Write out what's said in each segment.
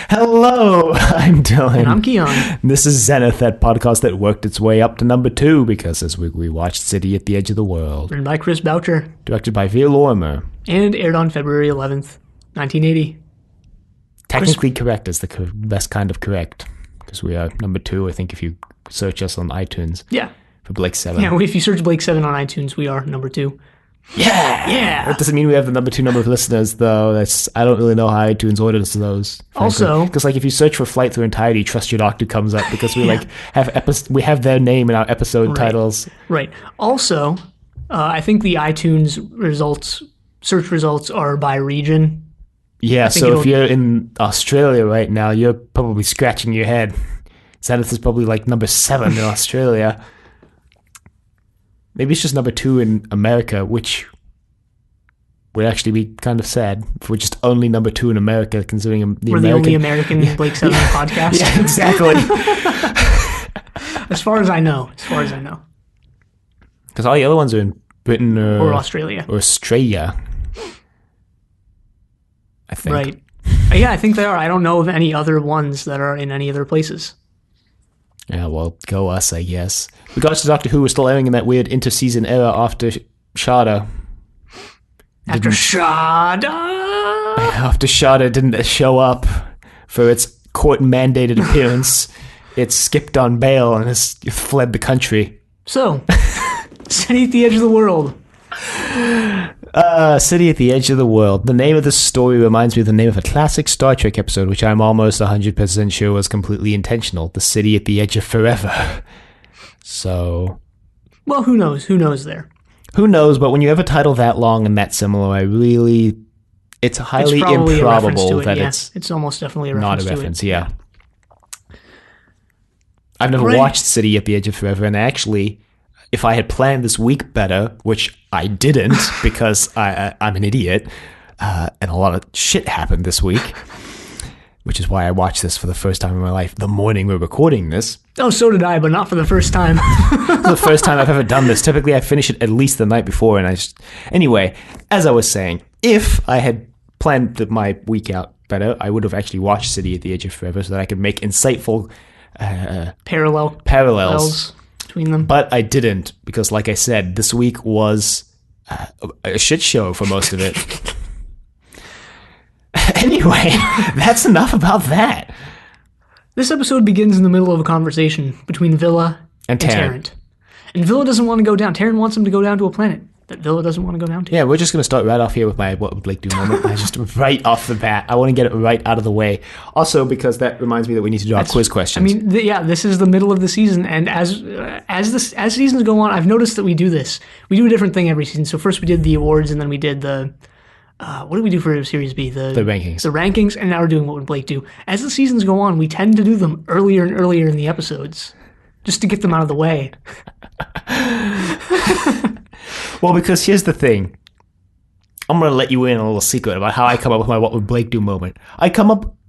Hello, I'm Dylan. And I'm Keon. This is Zenith, that podcast that worked its way up to number 2 because this week we watched City at the Edge of the World. Written by Chris Boucher. Directed by Veer Lorimer. And aired on February 11th, 1980. Technically correct is the best kind of correct. Because we are number 2, I think, if you search us on iTunes. Yeah. For Blake 7. Yeah, if you search Blake 7 on iTunes, we are number 2. Yeah! Yeah! That doesn't mean we have the number 2 number of listeners, though. I don't really know how iTunes orders those. Frankly. Also... Because, if you search for Flight Through Entirety, Trust Your Doctor comes up because we, have their name in our episode titles. Right. Also, I think the iTunes search results are by region. Yeah, so if you're in Australia right now, you're probably scratching your head. Zenith is probably number 7 in Australia. Maybe it's just number 2 in America, which would actually be kind of sad if we're just only number 2 in America, considering we're the only American Blake 7 podcast. Yeah, exactly. As far as I know. Because all the other ones are in Britain or Australia. Or Australia, I think. Right. Yeah, I think they are. I don't know of any other ones that are in any other places. Yeah, well, go us, I guess. Regards to Doctor Who, we're still airing in that weird inter-season era after Shada. After Shada didn't show up for its court-mandated appearance. It skipped on bail and has fled the country. So, City at the Edge of the World. City at the Edge of the World. The name of the story reminds me of the name of a classic Star Trek episode, which I'm almost 100% sure was completely intentional. The City at the Edge of Forever. So... Well, who knows? Who knows there? Who knows, but when you have a title that long and that similar, it's highly improbable that it's almost definitely a reference to it. Not a reference, yeah. I've never watched City at the Edge of Forever, and actually... If I had planned this week better, which I didn't because I'm an idiot, and a lot of shit happened this week, which is why I watched this for the first time in my life the morning we're recording this. Oh, so did I, but not for the first time. The first time I've ever done this. Typically, I finish it at least the night before, and Anyway, as I was saying, if I had planned my week out better, I would have actually watched City at the Edge of Forever so that I could make insightful parallels between them. But I didn't, because like I said, this week was a shit show for most of it. Anyway, that's enough about that. This episode begins in the middle of a conversation between Villa and Tarrant. And Villa doesn't want to go down. Tarrant wants him to go down to a planet that Villa doesn't want to go down to. Yeah, we're just going to start right off here with my What Would Blake Do moment. Just right off the bat. I want to get it right out of the way. Also, because that reminds me that we need to do our quiz questions. I mean, this is the middle of the season, and as seasons go on, I've noticed that we do this. We do a different thing every season. So first we did the awards, and then we did the... what did we do for Series B? The rankings. The rankings, and now we're doing What Would Blake Do. As the seasons go on, we tend to do them earlier and earlier in the episodes, just to get them out of the way. Well, because here's the thing. I'm going to let you in on a little secret about how I come up with my What Would Blake Do moment.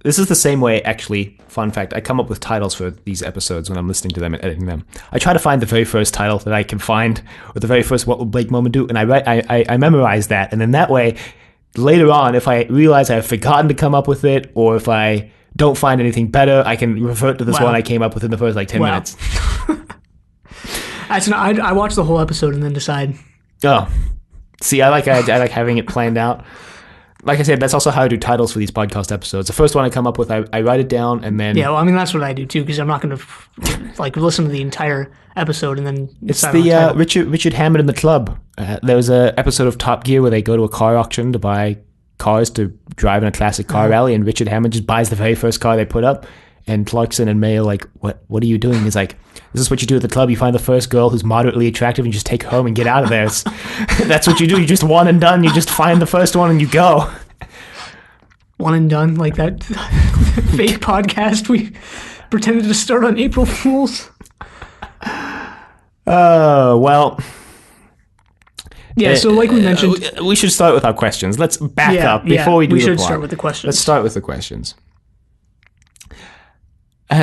This is the same way, actually, fun fact, I come up with titles for these episodes when I'm listening to them and editing them. I try to find the very first title that I can find, or the very first What Would Blake moment do, and I memorize that, and then that way, later on, if I realize I've forgotten to come up with it, or if I don't find anything better, I can revert to this one I came up with in the first 10 minutes. I watch the whole episode and then decide. Oh, see, I like having it planned out. Like I said, that's also how I do titles for these podcast episodes. The first one I come up with, I write it down, and then... Yeah, well, I mean, that's what I do, too, because I'm not going to, listen to the entire episode and then... It's the Richard Hammond and the Club. There was an episode of Top Gear where they go to a car auction to buy cars to drive in a classic car rally, and Richard Hammond just buys the very first car they put up, and Clarkson and May are like, what are you doing? He's like, this is what you do at the club. You find the first girl who's moderately attractive and you just take her home and get out of there. That's what you do. You just one and done. You just find the first one and you go. One and done, like that fake podcast we pretended to start on April Fools. Well... Yeah, so like we mentioned... we should start with our questions. Let's back up before we do the plot. We should start with the questions. Let's start with the questions.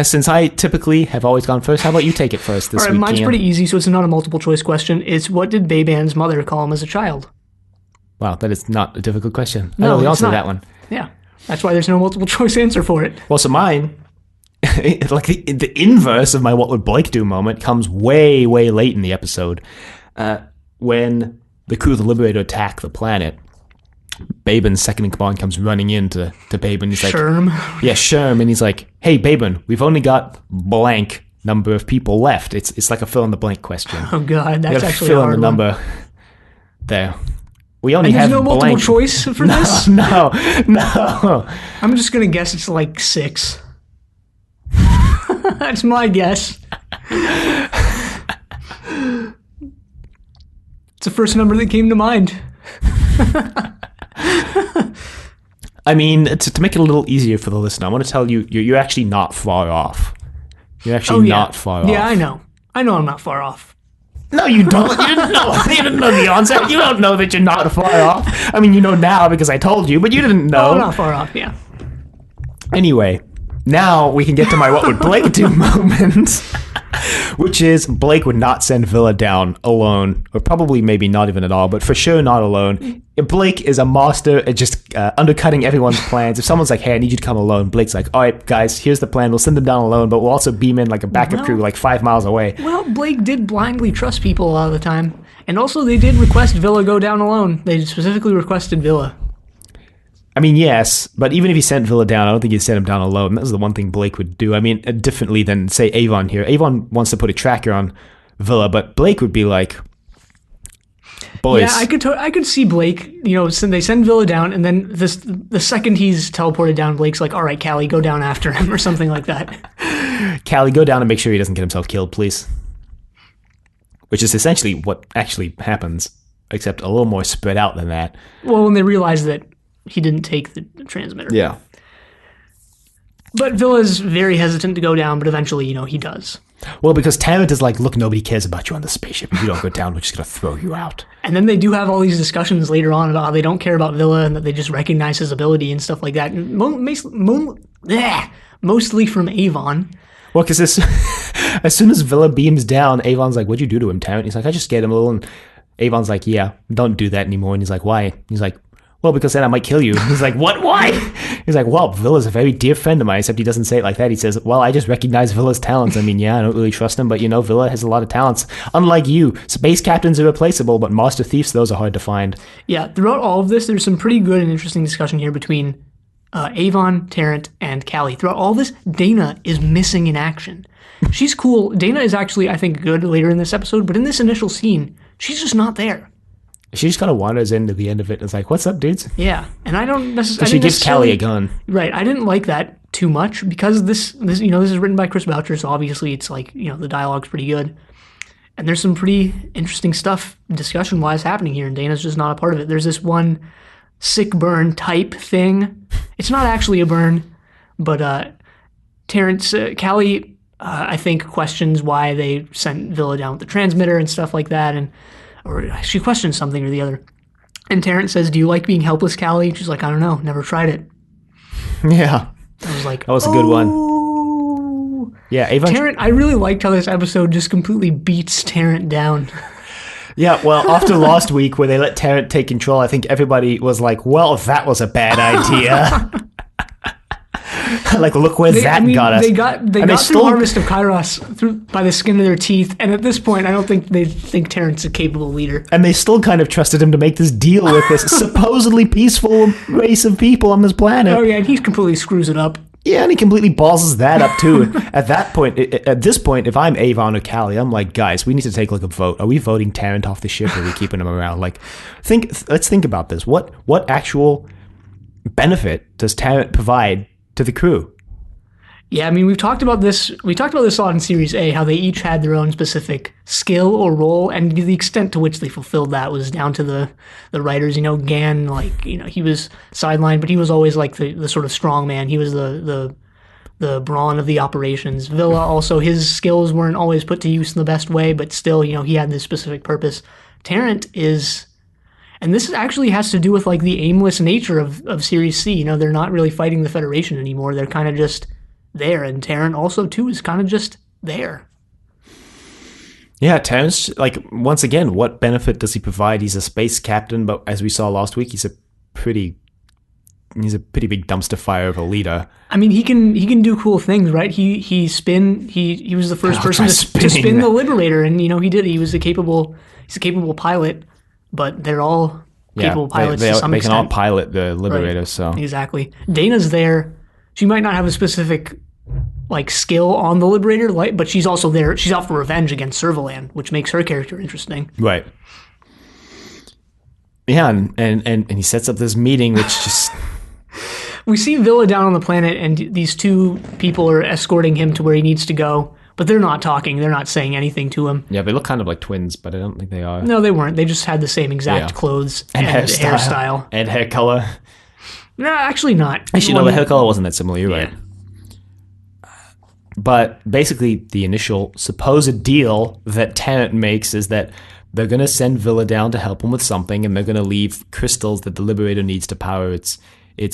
Since I typically have always gone first, how about you take it first this week? All right, mine's pretty easy, so it's not a multiple choice question. It's what did Bayban's mother call him as a child? Wow, that is not a difficult question. No, I know the it's answer to not. that one. Yeah. That's why there's no multiple choice answer for it. Well, so mine, like the inverse of my what would Blake do moment comes way, way late in the episode. When the crew of the Liberator attack the planet, Babin's second in command comes running in to Babin. He's like, Sherm. Yeah, Sherm. And he's like, hey, Babin, we've only got blank number of people left. It's like a fill-in-the-blank question. Oh, God, that's actually fill a hard in the one. number there. We only And have there's no multiple blank. choice for this? No. I'm just going to guess it's like 6. That's my guess. It's the first number that came to mind. I mean, to make it a little easier for the listener, I want to tell you, you're actually not far off. You're actually not far off. Yeah, I know. I know I'm not far off. No, you don't. You didn't know. You didn't know the answer. You don't know that you're not far off. I mean, you know now because I told you, but you didn't know. Oh, I'm not far off, yeah. Anyway, now we can get to my what would Blake do moment, which is Blake would not send Villa down alone, or probably maybe not even at all, but for sure not alone. Blake is a master at just undercutting everyone's plans. If someone's like, hey, I need you to come alone, Blake's like, all right, guys, here's the plan. We'll send them down alone, but we'll also beam in like a backup crew like 5 miles away. Well, Blake did blindly trust people a lot of the time. And also they did request Villa go down alone. They specifically requested Villa. I mean, yes, but even if he sent Villa down, I don't think he'd send him down alone. That was the one thing Blake would do. I mean, differently than, say, Avon here. Avon wants to put a tracker on Villa, but Blake would be like, boys. Yeah, I could see Blake, they send Villa down, and then the second he's teleported down, Blake's like, all right, Callie, go down after him, or something like that. Callie, go down and make sure he doesn't get himself killed, please. Which is essentially what actually happens, except a little more spread out than that. Well, when they realize that he didn't take the transmitter. Yeah. But Villa's very hesitant to go down, but eventually, he does. Well, because Tarrant is like, look, nobody cares about you on the spaceship. If you don't go down, we're just going to throw you out. And then they do have all these discussions later on about how they don't care about Villa and that they just recognize his ability and stuff like that. And mostly from Avon. Well, because as soon as Villa beams down, Avon's like, what'd you do to him, Tarrant? He's like, I just scared him a little. And Avon's like, yeah, don't do that anymore. And he's like, why? He's like, well, because then I might kill you. He's like, what? Why? He's like, well, Villa's a very dear friend of mine, except he doesn't say it like that. He says, well, I just recognize Villa's talents. I mean, yeah, I don't really trust him, but Villa has a lot of talents. Unlike you, space captains are replaceable, but master thieves, those are hard to find. Yeah, throughout all of this, there's some pretty good and interesting discussion here between Avon, Tarrant, and Callie. Throughout all this, Dana is missing in action. She's cool. Dana is actually, I think, good later in this episode, but in this initial scene, she's just not there. She just kind of wanders into the end of it and is like, what's up, dudes? Yeah, and I don't necessarily... So she gives Callie a gun. Right, I didn't like that too much because this is written by Chris Boucher, so obviously it's like, the dialogue's pretty good. And there's some pretty interesting stuff discussion-wise happening here, and Dana's just not a part of it. There's this one sick burn type thing. It's not actually a burn, but Callie, I think, questions why they sent Villa down with the transmitter and stuff like that, or she questions something or the other. And Tarrant says, do you like being helpless, Callie? She's like, I don't know, never tried it. Yeah. I was like, that was a good one. Yeah, Avon. Tarrant, I really liked how this episode just completely beats Tarrant down. Yeah, well, after last week where they let Tarrant take control, I think everybody was like, well, that was a bad idea. Like, look where that got us. They got through Harvest of Kairos by the skin of their teeth, and at this point, I don't think they think Tarrant's a capable leader. And they still kind of trusted him to make this deal with this supposedly peaceful race of people on this planet. Oh, yeah, and he completely screws it up. Yeah, and he completely balls that up, too. At this point, if I'm Avon or Callie, I'm like, guys, we need to take like a vote. Are we voting Tarrant off the ship, or are we keeping him around? Like, let's think about this. What actual benefit does Tarrant provide to the crew? Yeah, I mean, we've talked about this. We talked about this a lot in Series A, how they each had their own specific skill or role, and the extent to which they fulfilled that was down to the writers. Gan, he was sidelined, but he was always like the sort of strong man. He was the brawn of the operations. Villa also, his skills weren't always put to use in the best way, but still, he had this specific purpose. Tarrant is... And this actually has to do with like the aimless nature of Series C. They're not really fighting the Federation anymore. They're kind of just there. And Tarrant also, too, is kind of just there. Yeah, Tarrant's, like, once again, what benefit does he provide? He's a space captain, but as we saw last week, he's a pretty pretty big dumpster fire of a leader. I mean, he can do cool things, right? He was the first person to spin the Liberator, and he did. He's a capable pilot, but they're all capable pilots to some they extent. can all pilot the Liberator, right. so exactly. Dana's there. She might not have a specific skill on the Liberator, but she's also there. She's out for revenge against Servalan, which makes her character interesting. Right. Yeah, and he sets up this meeting, which just... We see Villa down on the planet, and these two people are escorting him to where he needs to go, but they're not talking. They're not saying anything to him. Yeah, they look kind of like twins, but I don't think they are. No, they weren't. They just had the same exact clothes and hairstyle. And hair color. No, actually not. Actually, no, the hair color wasn't that similar. You're right. But basically, the initial supposed deal that Tennant makes is that they're going to send Villa down to help him with something, and they're going to leave crystals that the Liberator needs to power its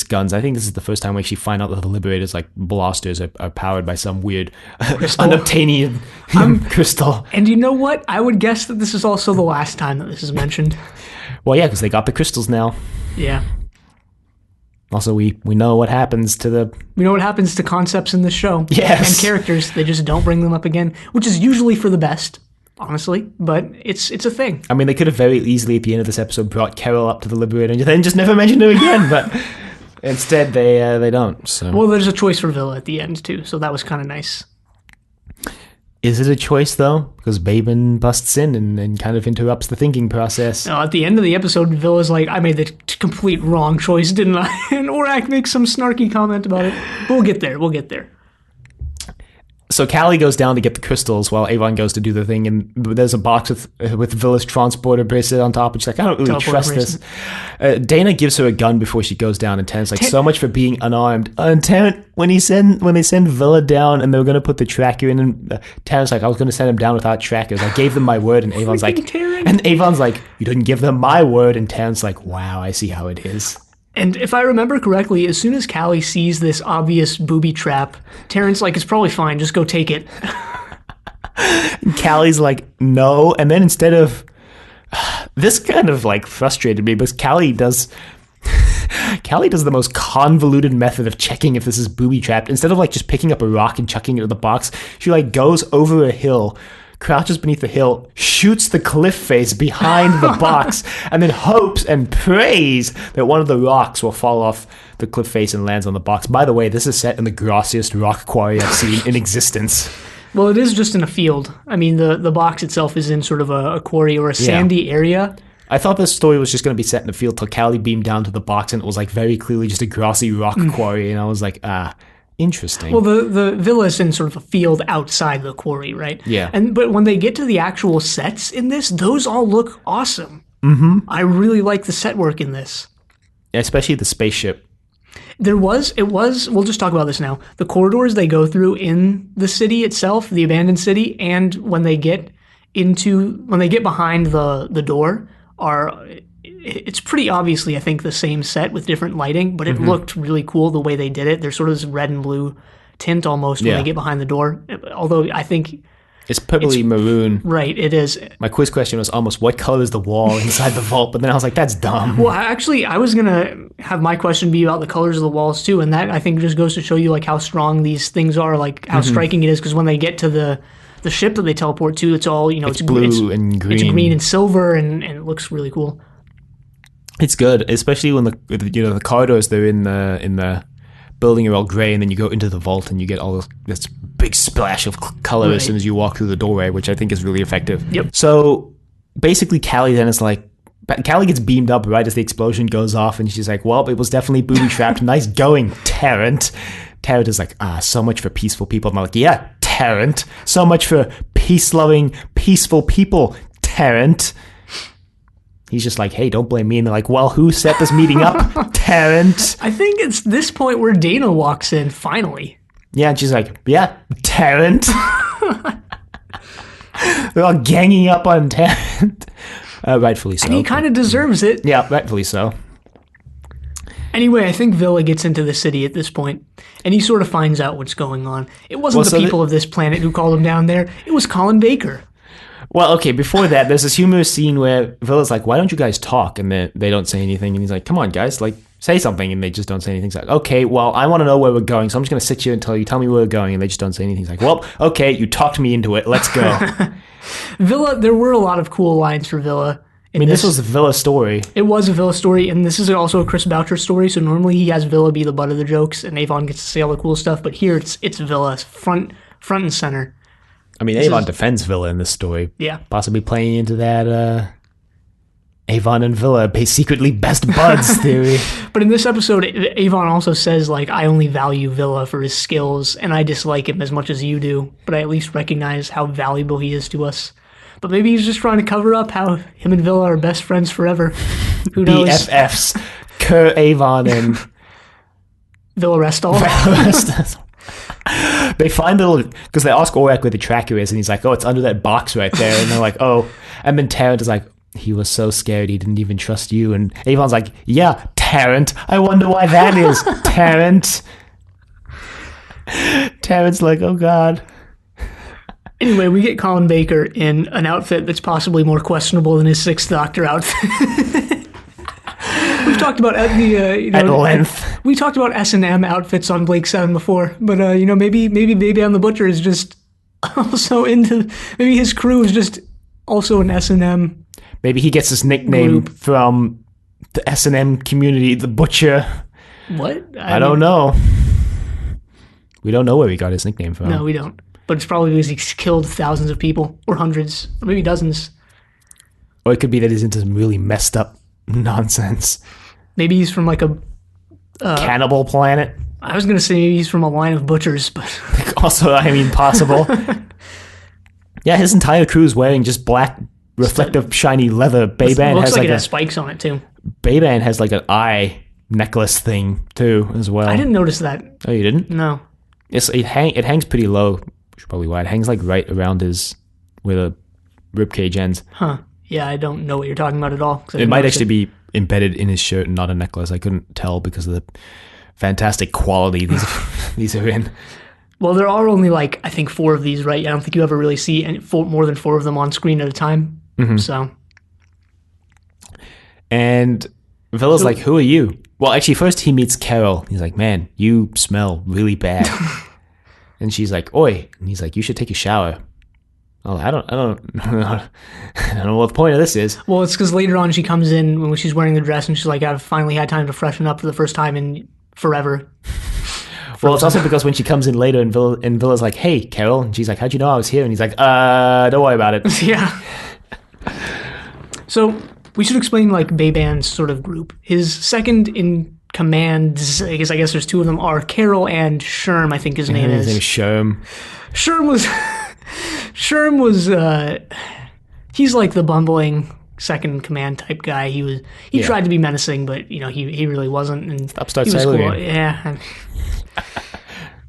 guns. I think this is the first time we actually find out that the Liberator's blasters are powered by some weird unobtainium crystal. And you know what? I would guess that this is also the last time that this is mentioned. Well, yeah, because they got the crystals now. Yeah. Also, we know what happens to concepts in this show. Yes. And characters. They just don't bring them up again, which is usually for the best, honestly. But it's a thing. I mean, they could have very easily at the end of this episode brought Carol up to the Liberator and then just never mentioned her again, but instead they don't. So. Well, there's a choice for Villa at the end, too, so that was kind of nice. Is it a choice, though? Because Babin busts in and kind of interrupts the thinking process. No, at the end of the episode, Villa's like, I made the complete wrong choice, didn't I? And Orak makes some snarky comment about it. But we'll get there. So Callie goes down to get the crystals while Avon goes to do the thing, and there's a box with Villa's transporter bracelet on top, and she's like, I don't really trust this. Dana gives her a gun before she goes down, and Terrence like, so much for being unarmed. And Terrence, when they send Villa down and they were going to put the tracker in, and Terrence like, I was going to send him down without trackers. I gave them my word, and Avon's like, you didn't give them my word, and Terrence like, wow, I see how it is. And if I remember correctly, as soon as Callie sees this obvious booby trap, Terrence like, it's probably fine, just go take it. Callie's like, no. And then instead of... This kind of frustrated me because Callie does the most convoluted method of checking if this is booby trapped. Instead of just picking up a rock and chucking it in the box, she goes over a hill, crouches beneath the hill, shoots the cliff face behind the box, and then hopes and prays that one of the rocks will fall off the cliff face and lands on the box. By the way, this is set in the grossiest rock quarry I've seen in existence. Well, it is just in a field. I mean, the box itself is in sort of a quarry or a sandy area. I thought this story was just going to be set in a field till Callie beamed down to the box, and it was very clearly just a grassy rock quarry, and I was like, interesting. Well, the villa is in sort of a field outside the quarry, right? Yeah. But when they get to the actual sets in this, those all look awesome. Mm-hmm. I really like the set work in this. Especially the spaceship. We'll just talk about this now. The corridors they go through in the city itself, the abandoned city, and when they get behind the door it's pretty obviously, I think, the same set with different lighting, but it looked really cool the way they did it. There's sort of this red and blue tint almost when they get behind the door, although I think... It's purpley maroon. Right, it is. My quiz question was almost, what color is the wall inside the vault? But then I was like, that's dumb. Well, actually, I was going to have my question be about the colors of the walls, too, and that, I think, just goes to show you how strong these things are, how striking it is, because when they get to the ship that they teleport to, it's all, it's blue and green. It's green and silver, and it looks really cool. It's good, especially when the corridors they're in the building are all gray, and then you go into the vault and you get all this big splash of color as soon as you walk through the doorway, which I think is really effective. Yep. So basically, Callie then is Callie gets beamed up right as the explosion goes off, and she's like, "Well, it was definitely booby trapped. Nice going, Tarrant." Tarrant is like, so much for peaceful people. And I'm like, yeah, Tarrant. So much for peace-loving, peaceful people, Tarrant. He's just like, hey, don't blame me. And they're like, well, who set this meeting up? Tarrant. I think it's this point where Dana walks in, finally. Yeah, and she's like, yeah, Tarrant. They're all ganging up on Tarrant. Rightfully so. And he kind of deserves it. Yeah, rightfully so. Anyway, I think Villa gets into the city at this point, and he sort of finds out what's going on. It wasn't the people of this planet who called him down there. It was Colin Baker. Well, okay, before that, there's this humorous scene where Villa's like, why don't you guys talk? And they don't say anything. And he's like, come on, guys, say something, and they just don't say anything. It's like, okay, well, I want to know where we're going, so I'm just going to sit here until you tell me where we're going, and they just don't say anything. It's like, well, okay, you talked me into it. Let's go. Villa, there were a lot of cool lines for Villa. I mean, this was a Villa story. It was a Villa story, and this is also a Chris Boucher story, so normally he has Villa be the butt of the jokes, and Avon gets to say all the cool stuff, but here it's Villa, front and center. I mean, Avon defends Villa in this story. Yeah. Possibly playing into that Avon and Villa secretly best buds theory. But in this episode, Avon also says, like, I only value Villa for his skills, and I dislike him as much as you do, but I at least recognize how valuable he is to us. But maybe he's just trying to cover up how him and Villa are best friends forever. Who knows? BFFs. Kurt Avon and Villa Restall. They find little, because they ask Aurak where the tracker is, and he's like, oh, it's under that box right there. And they're like, oh. And then Tarrant is like, he was so scared he didn't even trust you. And Avon's like, yeah, Tarrant. I wonder why that is, Tarrant. Tarrant's like, oh, God. Anyway, we get Colin Baker in an outfit that's possibly more questionable than his Sixth Doctor outfit. We've talked about at length. We talked about S&M outfits on Blake 7 before, but maybe Baby-Ann the Butcher is just also into. Maybe his crew is just also an S&M. Maybe he gets his nickname group from the S&M community, the Butcher. What? I don't know. We don't know where he got his nickname from. No, we don't. But it's probably because he's killed thousands of people, or hundreds, or maybe dozens. Or it could be that he's into some really messed up nonsense. Maybe he's from like a cannibal planet. I was gonna say maybe he's from a line of butchers, but also, I mean, possible. Yeah, his entire crew is wearing just black, reflective, shiny leather. Bayban looks has like it has spikes on it too. Bayban has like an eye necklace thing too, as well. I didn't notice that. Oh, you didn't? No. It hangs pretty low. Which is probably why it hangs like right around where the ribcage ends. Huh. Yeah, I don't know what you're talking about at all. It might actually be embedded in his shirt and not a necklace. I couldn't tell because of the fantastic quality these are in. Well, there are only like, I think 4 of these, right? I don't think you ever really see more than 4 of them on screen at a time. Mm-hmm. So. And Villa's like, who are you? Well, actually, first he meets Carol. He's like, man, you smell really bad. And she's like, oi. And he's like, you should take a shower. Oh, I don't know what the point of this is. Well, it's because later on she comes in when she's wearing the dress and she's like, I've finally had time to freshen up for the first time in forever. Well, it's also because when she comes in later and Villa's like, hey, Carol. And she's like, how'd you know I was here? And he's like, don't worry about it. Yeah. So we should explain like Bayban's sort of group. His second in command, I guess there's 2 of them, are Carol and Sherm, I think his name is. His name is Sherm. Sherm was he's like the bumbling second in command type guy. He tried to be menacing, but he really wasn't. And Upstart he was Sailor. Cool. Yeah.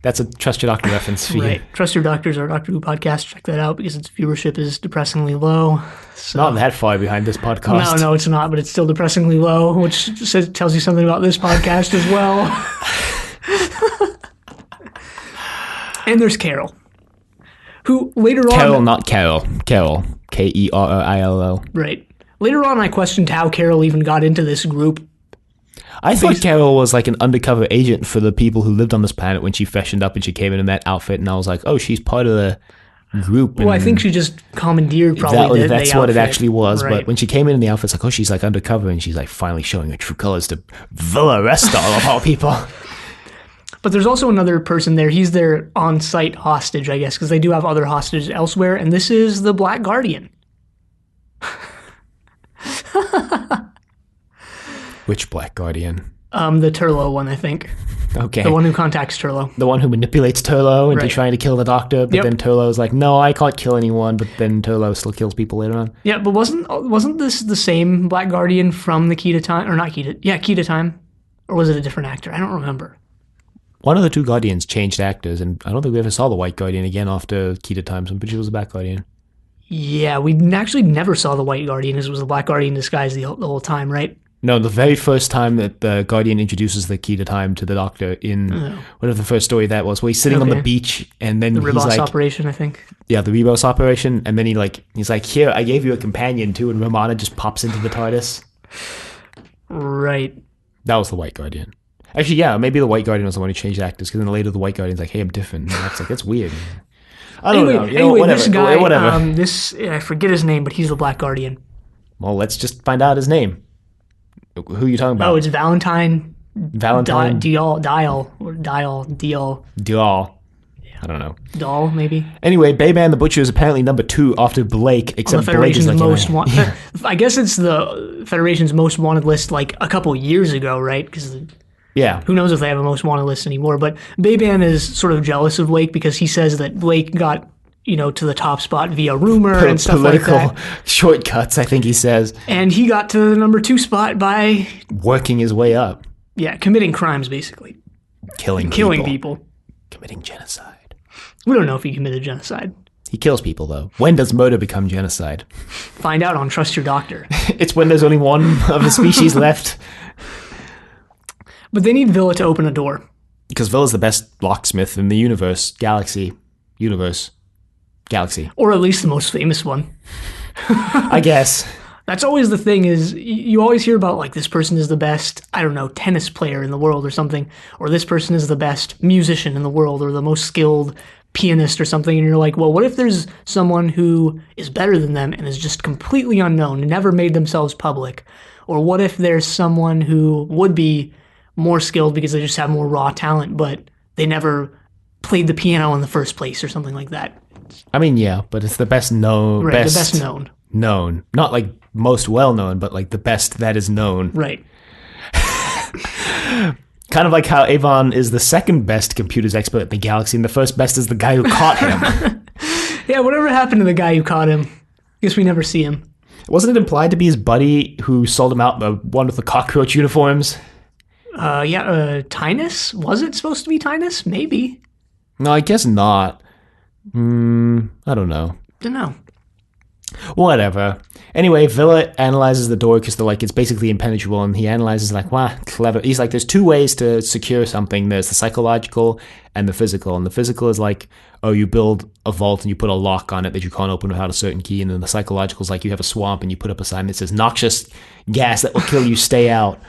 That's a Trust Your Doctor reference for you. Right. Trust Your Doctor is our Doctor Who podcast. Check that out because its viewership is depressingly low. So. Not that far behind this podcast. No, it's not, but it's still depressingly low, which tells you something about this podcast as well. And there's Carol, who later on... Carol, not Carol. Carol. Kerrill. Right. Later on, I questioned how Carol even got into this group. I thought Carol was like an undercover agent for the people who lived on this planet when she freshened up and she came in that outfit, and I was like, oh, she's part of the group. Well, I think she just commandeered probably that's the what outfit. It actually was, right. But when she came in the outfit, it's like, oh, she's like undercover, and she's like finally showing her true colors to Villa Restall of all people. But there's also another person there. He's their on-site hostage, I guess, because they do have other hostages elsewhere, and this is the Black Guardian. Which Black Guardian? The Turlo one, I think. Okay. The one who contacts Turlo. The one who manipulates Turlo into right. trying to kill the Doctor, but then Turlo's like, no, I can't kill anyone, but then Turlo still kills people later on. Yeah, but wasn't this the same Black Guardian from the Key to Time? Or not Key to Time? Or was it a different actor? I don't remember. One of the 2 Guardians changed actors, and I don't think we ever saw the White Guardian again after Key to Time, so I'm pretty sure it was the Black Guardian. Yeah, we actually never saw the White Guardian. It was the Black Guardian disguise the whole time, right? No, the very first time that the Guardian introduces the Key to Time to the Doctor in whatever the first story that was, where he's sitting on the beach and then the he's Rebos like... operation, I think. Yeah, the Rebos operation, and then he's like, here, I gave you a companion too, and Romana just pops into the TARDIS. Right. That was the White Guardian. Actually, yeah, maybe the White Guardian was the one who changed actors, because then later the White Guardian's like, hey, I'm different. And that's like, that's weird. I don't know. Whatever. This guy, whatever. I forget his name, but he's the Black Guardian. Well, let's just find out his name. Who are you talking about? Oh, it's Valentine. Valentine Dial. I don't know. Doll, maybe. Anyway, Bayman the Butcher is apparently number 2 after Blake, except the Blake is Federation's like... most wanted. I guess it's the Federation's most wanted list like a couple years ago, right? Because yeah. who knows if they have a most wanted list anymore. But Bayman is sort of jealous of Blake because he says that Blake got, to the top spot via rumor and stuff like that. Political shortcuts, I think he says. And he got to the number 2 spot by... working his way up. Yeah, committing crimes, basically. Killing people. Committing genocide. We don't know if he committed genocide. He kills people, though. When does murder become genocide? Find out on Trust Your Doctor. It's when there's only one of the species left. But they need Villa to open a door. Because Villa's the best locksmith in the universe. Galaxy. Or at least the most famous one. I guess. That's always the thing is you always hear about like this person is the best, I don't know, tennis player in the world or something. Or this person is the best musician in the world or the most skilled pianist or something. And you're like, well, what if there's someone who is better than them and is just completely unknown, never made themselves public? Or what if there's someone who would be more skilled because they just have more raw talent, but they never played the piano in the first place or something like that? I mean, yeah, but it's the best known. Right, the best known. Known. Not like most well known, but like the best that is known. Right. Kind of like how Avon is the second best computers expert in the galaxy, and the first best is the guy who caught him. Yeah, whatever happened to the guy who caught him? Guess we never see him. Wasn't it implied to be his buddy who sold him out the one with the cockroach uniforms? Tynus? Was it supposed to be Tynus? Maybe. No, I guess not. I don't know. Don't know. Whatever. Anyway, Villa analyzes the door because they're like, it's basically impenetrable, and he analyzes like, wow, clever. He's like, there's 2 ways to secure something. There's the psychological and the physical. And the physical is like, oh, you build a vault and you put a lock on it that you can't open without a certain key. And then the psychological is like, you have a swamp and you put up a sign that says, noxious gas that will kill you, stay out.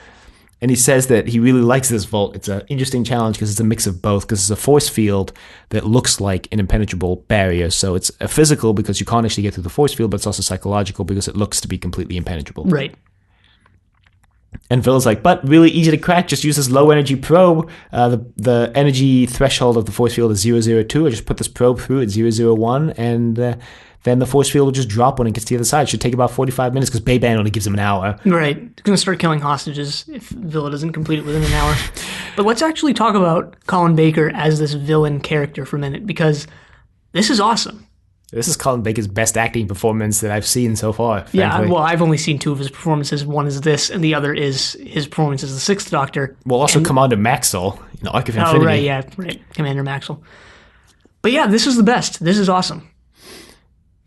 And he says that he really likes this vault. It's an interesting challenge because it's a mix of both, because it's a force field that looks like an impenetrable barrier. So it's a physical because you can't actually get through the force field, but it's also psychological because it looks to be completely impenetrable. Right. And Phil's like, but really easy to crack. Just use this low energy probe. The energy threshold of the force field is 002. I just put this probe through at 001, and then the force field will just drop when it gets to the other side. It should take about 45 minutes because Bayban only gives him an hour. Right. He's going to start killing hostages if Villa doesn't complete it within an hour. But let's actually talk about Colin Baker as this villain character for a minute, because this is awesome. This is Colin Baker's best acting performance that I've seen so far. Frankly. Yeah, well, I've only seen 2 of his performances. One is this, and the other is his performance as the Sixth Doctor. Well, also Commander Maxwell in Arc of Infinity. Oh, right, Commander Maxwell. But yeah, this is the best. This is awesome.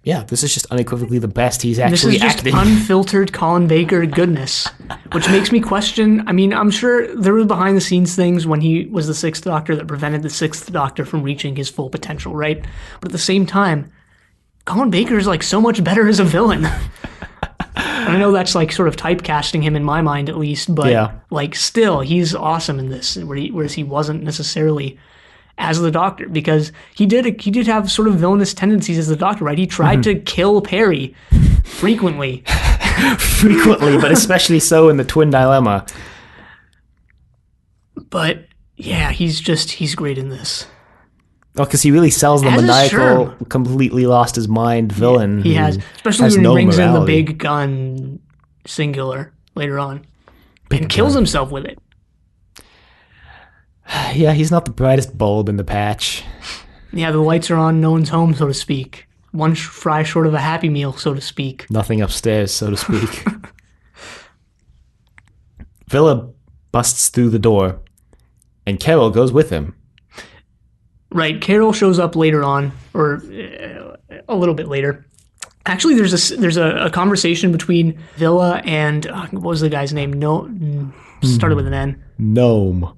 Yeah, this is just unequivocally the best he's actually acting. This is just unfiltered Colin Baker goodness, which makes me question. I mean, I'm sure there were behind-the-scenes things when he was the Sixth Doctor that prevented the Sixth Doctor from reaching his full potential, right? But at the same time, Colin Baker is like so much better as a villain. And I know that's like sort of typecasting him in my mind at least, but like still, he's awesome in this, whereas he wasn't necessarily as the Doctor, because he did have sort of villainous tendencies as the Doctor, right? He tried to kill Perry frequently. But especially so in the Twin Dilemma. But yeah, he's great in this. Oh, because he really sells the maniacal, completely lost his mind villain. Yeah, he has, especially when he brings in the big gun singular later on and kills himself with it. Yeah, he's not the brightest bulb in the patch. Yeah, the lights are on, no one's home, so to speak. One fry short of a Happy Meal, so to speak. Nothing upstairs, so to speak. Villa busts through the door, and Carol goes with him. Right, Carol shows up later on, or a little bit later. Actually, there's a conversation between Villa and what was the guy's name? Started with an N. Gnome.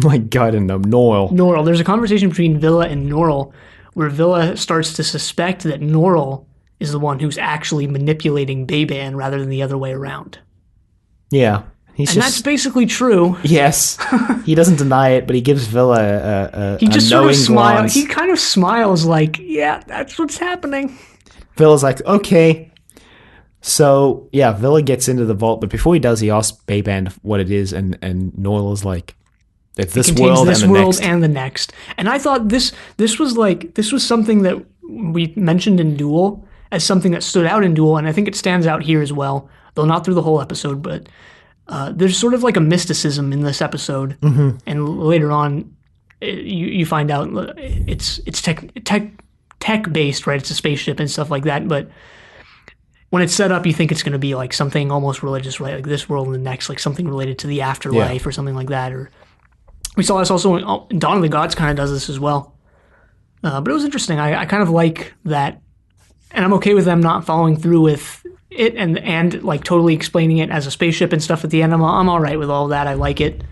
My God, I know. Norrell. Norrell. There's a conversation between Villa and Norrell where Villa starts to suspect that Norrell is the one who's actually manipulating Bayban rather than the other way around. Yeah. He's And that's basically true. Yes, he doesn't deny it, but he gives Villa a He just a sort knowing of smiles. glance. He kind of smiles like, yeah, that's what's happening. Villa's like, okay. So, yeah, Villa gets into the vault, but before he does, he asks Bayband what it is, and Noyla's like, it's this world This and the world next. and the next. And I thought this was something that we mentioned in Duel as something that stood out in Duel, and I think it stands out here as well, though not through the whole episode, but there's sort of like a mysticism in this episode, and later on, you find out it's tech based, right? It's a spaceship and stuff like that. But when it's set up, you think it's going to be like something almost religious, right? Like this world and the next, like something related to the afterlife or something like that. Or we saw this also in Dawn of the Gods. Kind of does this as well. But it was interesting. I kind of like that, and I'm okay with them not following through with it and like totally explaining it as a spaceship and stuff at the end. I'm all right with all that. I like it.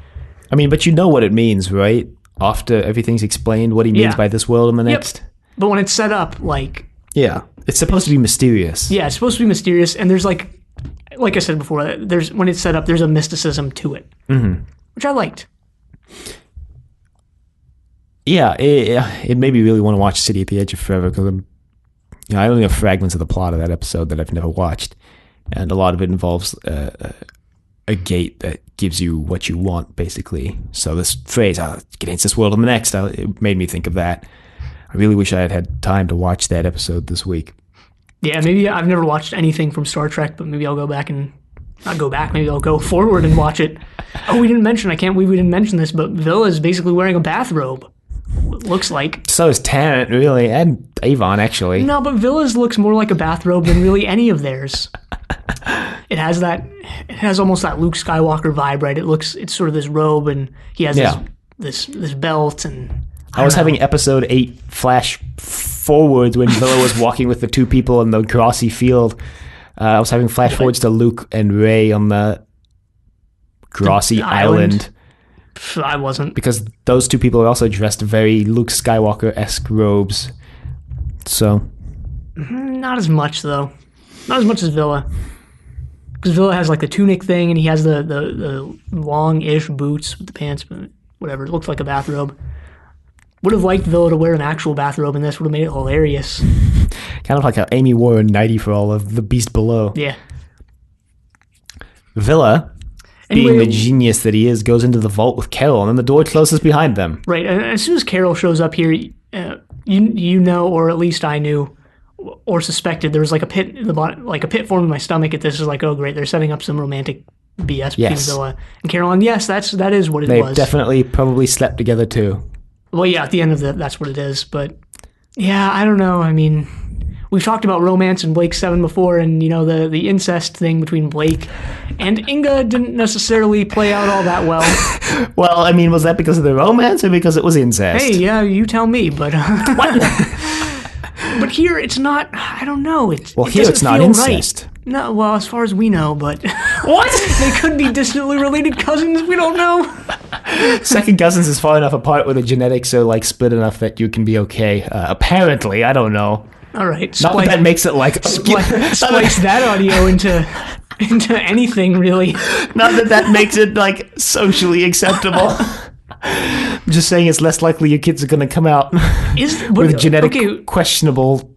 I mean, but you know what it means, right? After everything's explained, what he means by this world and the next. But when it's set up, like... Yeah, it's supposed to be mysterious. Yeah, it's supposed to be mysterious, and there's like I said before, there's when it's set up, there's a mysticism to it, which I liked. Yeah, it made me really want to watch City at the Edge of Forever, because I only have fragments of the plot of that episode that I've never watched, and a lot of it involves a gate that gives you what you want, basically. So this phrase, get into this world and the next, it made me think of that. I really wish I had had time to watch that episode this week. Yeah, maybe I've never watched anything from Star Trek, but maybe I'll go back and not go back. Maybe I'll go forward and watch it. Oh, we didn't mention. I can't believe we didn't mention this, but Villa is basically wearing a bathrobe. Looks like. So is Tarrant, really, and Avon, actually. No, but Villa's looks more like a bathrobe than really any of theirs. It has almost that Luke Skywalker vibe, right? It's sort of this robe, and he has this belt, and I was having episode 8 flash forwards when Villa was walking with the two people in the grassy field. I was having flash forwards to Luke and Rey on the grassy island. I wasn't. Because those two people are also dressed very Luke Skywalker-esque robes. So. Not as much, though. Not as much as Villa. Because Villa has like the tunic thing, and he has the long-ish boots with the pants, but whatever. It looks like a bathrobe. Would have liked Villa to wear an actual bathrobe, and this would have made it hilarious. Kind of like how Amy wore a nightie for all of The Beast Below. Yeah. Villa, being the genius that he is, goes into the vault with Carol, and then the door closes behind them. Right, and as soon as Carol shows up here, you know, or at least I knew, or suspected, there was like a pit in the bottom, like a pit formed in my stomach at this. Is like, oh great, they're setting up some romantic BS between Villa and Carol, and yes, that is what it was. They definitely probably slept together too. Well, yeah, at the end of that's what it is. But yeah, I don't know. I mean, we've talked about romance in Blake 7 before, and you know the incest thing between Blake and Inga didn't necessarily play out all that well. Well, I mean, was that because of the romance or because it was incest? Hey, yeah, you tell me. But what? But here it's not. I don't know. Here it's not incest. Right. No, well, as far as we know, but what? They could be distantly related cousins. We don't know. Second cousins is far enough apart where the genetics are like split enough that you can be okay. Apparently, I don't know. All right, not that makes it like splice that audio into anything really. Not that makes it like socially acceptable. I'm just saying it's less likely your kids are going to come out with genetic questionables.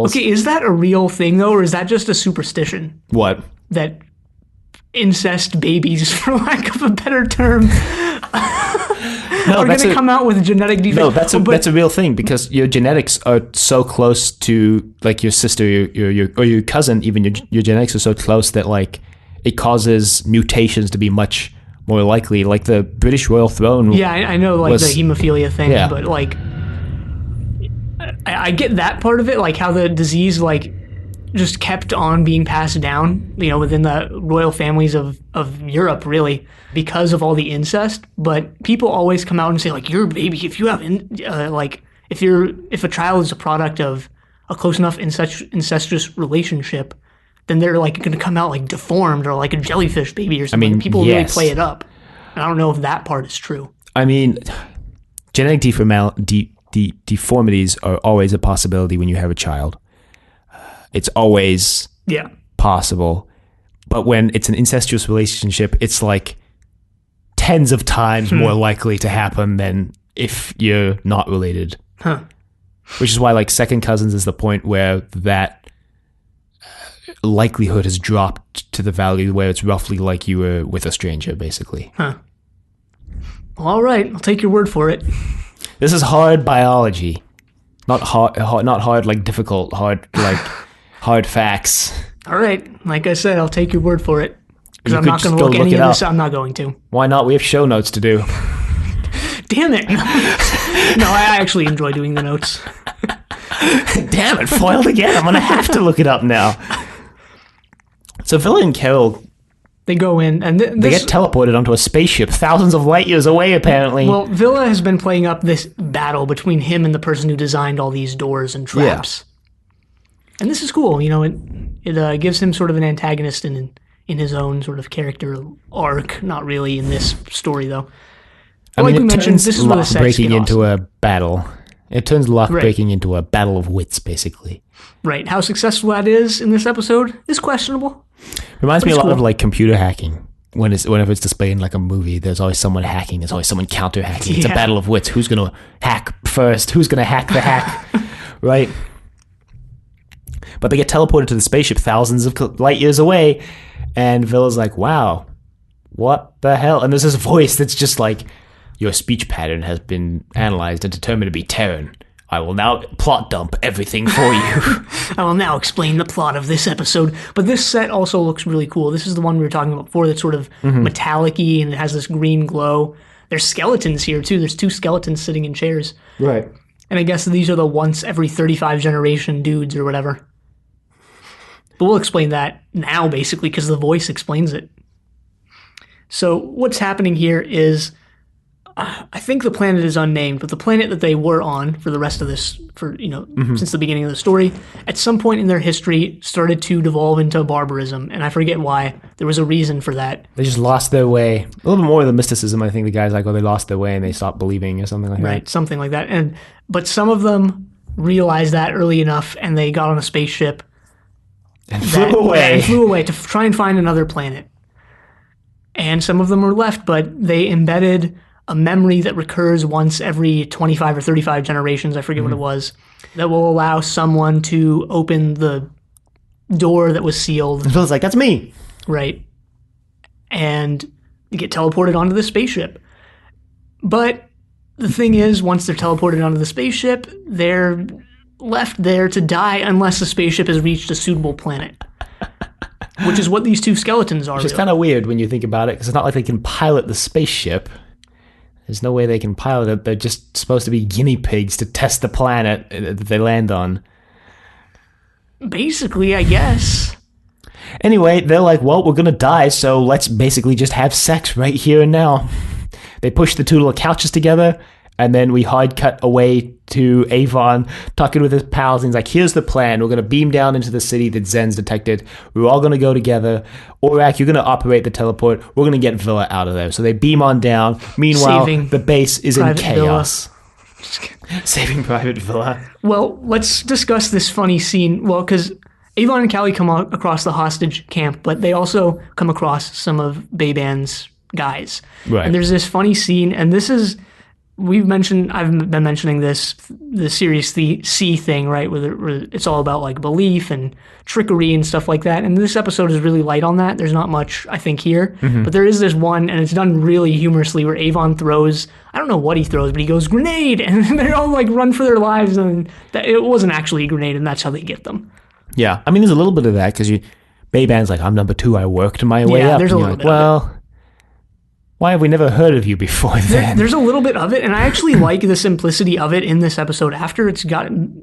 Okay, is that a real thing though, or is that just a superstition? What? That incest babies, for lack of a better term, are going to come out with genetic defects. No, that's a real thing, because your genetics are so close to like your sister, your cousin, even your genetics are so close that like it causes mutations to be much more likely. Like the British royal throne. Yeah, I know, like the hemophilia thing, but like I get that part of it, like how the disease like just kept on being passed down, you know, within the royal families of Europe, really, because of all the incest. But people always come out and say, like, your baby, if you have, if a child is a product of a close enough incestuous relationship, then they're like going to come out like deformed or like a jellyfish baby or something. I mean, people really play it up. And I don't know if that part is true. I mean, genetic deformities are always a possibility when you have a child. It's always possible, but when it's an incestuous relationship, it's like tens of times more likely to happen than if you're not related. Huh. Which is why, like, second cousins is the point where that likelihood has dropped to the value where it's roughly like you were with a stranger, basically. Huh. Well, all right, I'll take your word for it. This is hard biology. Not hard like difficult, hard like hard facts. All right, like I said, I'll take your word for it. Because You I'm could not going just to go look look any it of this. up. I'm not going to. Why not? We have show notes to do. Damn it. No, I actually enjoy doing the notes. Damn it, foiled again. I'm going to have to look it up now. So Villa and Carol, They go in, and they get teleported onto a spaceship thousands of light years away, apparently. Well, Villa has been playing up this battle between him and the person who designed all these doors and traps. And this is cool. You know, it gives him sort of an antagonist in his own sort of character arc. Not really in this story, though. I mean, like we it mentioned, turns this is where the luck sex breaking get into a battle. It turns luck Right. breaking into a battle of wits, basically. Right. How successful that is in this episode is questionable. Reminds me a it's lot of cool. like computer hacking. Whenever it's displayed in like a movie, there's always someone hacking. There's always someone counter hacking. It's a Yeah. battle of wits. Who's gonna hack first? Who's gonna hack the hack? Right. But they get teleported to the spaceship thousands of light years away, and Villa's like, "Wow, what the hell?" And there's this voice that's just like, "Your speech pattern has been analyzed and determined to be Terran. I will now plot dump everything for you." I will now explain the plot of this episode. But this set also looks really cool. This is the one we were talking about before that's sort of metallic-y and it has this green glow. There's skeletons here, too. There's 2 skeletons sitting in chairs. Right. And I guess these are the once every 35 generation dudes or whatever. But we'll explain that now, basically, because the voice explains it. So what's happening here is, I think the planet is unnamed, but the planet that they were on for the rest of this, since the beginning of the story, at some point in their history started to devolve into barbarism, and I forget why. There was a reason for that. They just lost their way. A little bit more of the mysticism, I think the guy's like, oh, they lost their way and they stopped believing or something like that. Right, something like that. But some of them realized that early enough, and they got on a spaceship And flew away. and flew away to try and find another planet. And some of them were left, but they embedded a memory that recurs once every 25 or 35 generations, I forget what it was, that will allow someone to open the door that was sealed. And Phil's like, that's me. Right. And you get teleported onto the spaceship. But the thing is, once they're teleported onto the spaceship, they're left there to die unless the spaceship has reached a suitable planet. Which is what these 2 skeletons are. Which is kind of weird when you think about it, because it's not like they can pilot the spaceship. There's no way they can pilot it. They're just supposed to be guinea pigs to test the planet that they land on. Basically, I guess. Anyway, they're like, well, we're going to die, so let's basically just have sex right here and now. They push the 2 little couches together, and then we hard cut away to Avon talking with his pals. And he's like, here's the plan. We're going to beam down into the city that Zen's detected. We're all going to go together. Orak, you're going to operate the teleport. We're going to get Villa out of there. So they beam on down. Meanwhile, Saving the base is in Private chaos. Saving Private Villa. Well, let's discuss this funny scene. Well, because Avon and Callie come across the hostage camp, but they also come across some of Bayban's guys. Right. And there's this funny scene, and this is... I've been mentioning this, the Series C thing, right, where it's all about, like, belief and trickery and stuff like that, and this episode is really light on that. There's not much, I think, here, but there is this one, and it's done really humorously, where Avon throws, I don't know what he throws, but he goes, grenade, and they all, like, run for their lives, and it wasn't actually a grenade, and that's how they get them. Yeah. I mean, there's a little bit of that, because Bayban's like, I'm number 2, I worked my way up. Yeah, there's a And little you're bit of well, why have we never heard of you before then? There's a little bit of it, and I actually like the simplicity of it in this episode. After it's gotten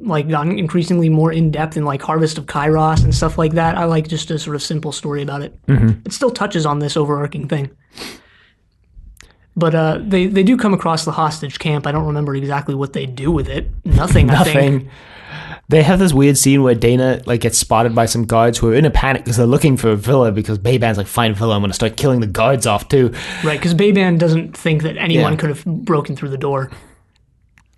increasingly more in depth in like Harvest of Kairos and stuff like that, I like just a sort of simple story about it. It still touches on this overarching thing. But they do come across the hostage camp. I don't remember exactly what they do with it. Nothing. I think. Nothing. They have this weird scene where Dana like gets spotted by some guards who are in a panic because they're looking for Villa, because Bayban's like, find Villa, I'm going to start killing the guards off too. Right, because Bayban doesn't think that anyone Yeah. could have broken through the door.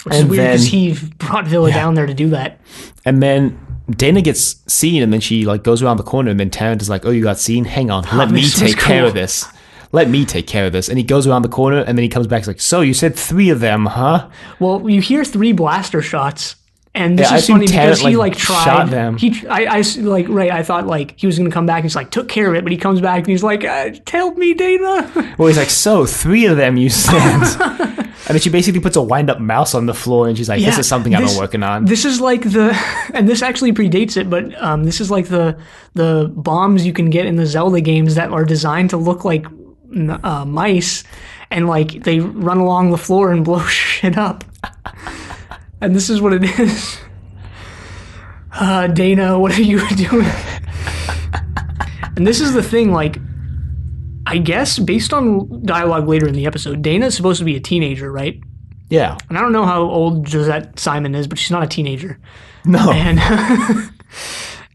Which is And weird then- because he brought Villa down there to do that. And then Dana gets seen, and then she like goes around the corner, and then Tarrant is like, "Oh, you got seen? Hang on, let me this was take care cool. of this. Let me take care of this." And he goes around the corner, and then he comes back. He's like, "So you said 3 of them, huh?" Well, you hear 3 blaster shots, and this Yeah, I is think funny because Tarrant, he like, like tried. shot them. I thought like he was gonna come back. And he's like took care of it, but he comes back and he's like, "Help me, Dana." Well, he's like, "So 3 of them, you said." And then she basically puts a wind-up mouse on the floor, and she's like, "This is something I've been working on." This is like and this actually predates it, but this is like the bombs you can get in the Zelda games that are designed to look like mice, and like they run along the floor and blow shit up. And this is what it is. Dana, what are you doing? And this is the thing, like, I guess based on dialogue later in the episode, Dana is supposed to be a teenager, right? Yeah. And I don't know how old Josette Simon is, but she's not a teenager. No. And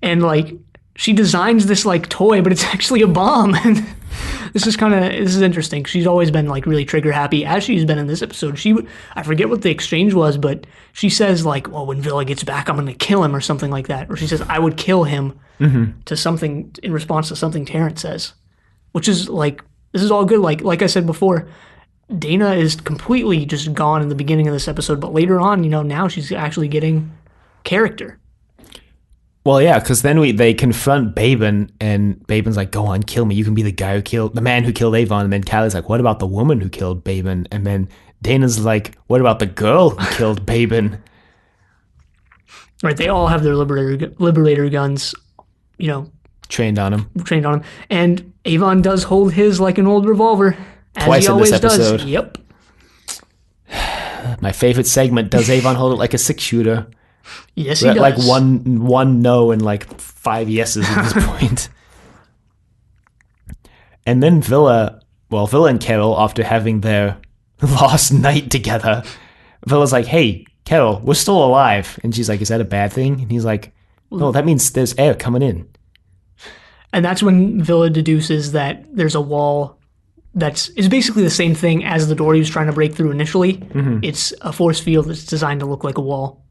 and like she designs this like toy, but it's actually a bomb. And this is interesting. She's always been like really trigger happy, as she's been in this episode. I forget what the exchange was, but she says like, "Well, when Villa gets back, I'm going to kill him," or something like that. Or she says, "I would kill him," to something in response to something Terrence says. Which is like, this is all good. Like I said before, Dana is completely just gone in the beginning of this episode, but later on, now she's actually getting character. Well, yeah, because then they confront Baben, and Baben's like, "Go on, kill me. You can be the man who killed Avon." And then Callie's like, "What about the woman who killed Baben?" And then Dana's like, "What about the girl who killed Baben?" Right, they all have their liberator guns, Trained on him. And Avon does hold his like an old revolver, as Twice he in always this episode. does. Yep. My favorite segment, does Avon hold it like a 6-shooter? Yes, he We're at does. like one no and like 5 yeses at this point. And then Villa and Carol, after having their last night together, Villa's like, "Hey, Carol, we're still alive." And she's like, "Is that a bad thing?" And he's like, "No, that means there's air coming in." And that's when Villa deduces that there's a wall is basically the same thing as the door he was trying to break through initially. Mm-hmm. It's a force field that's designed to look like a wall.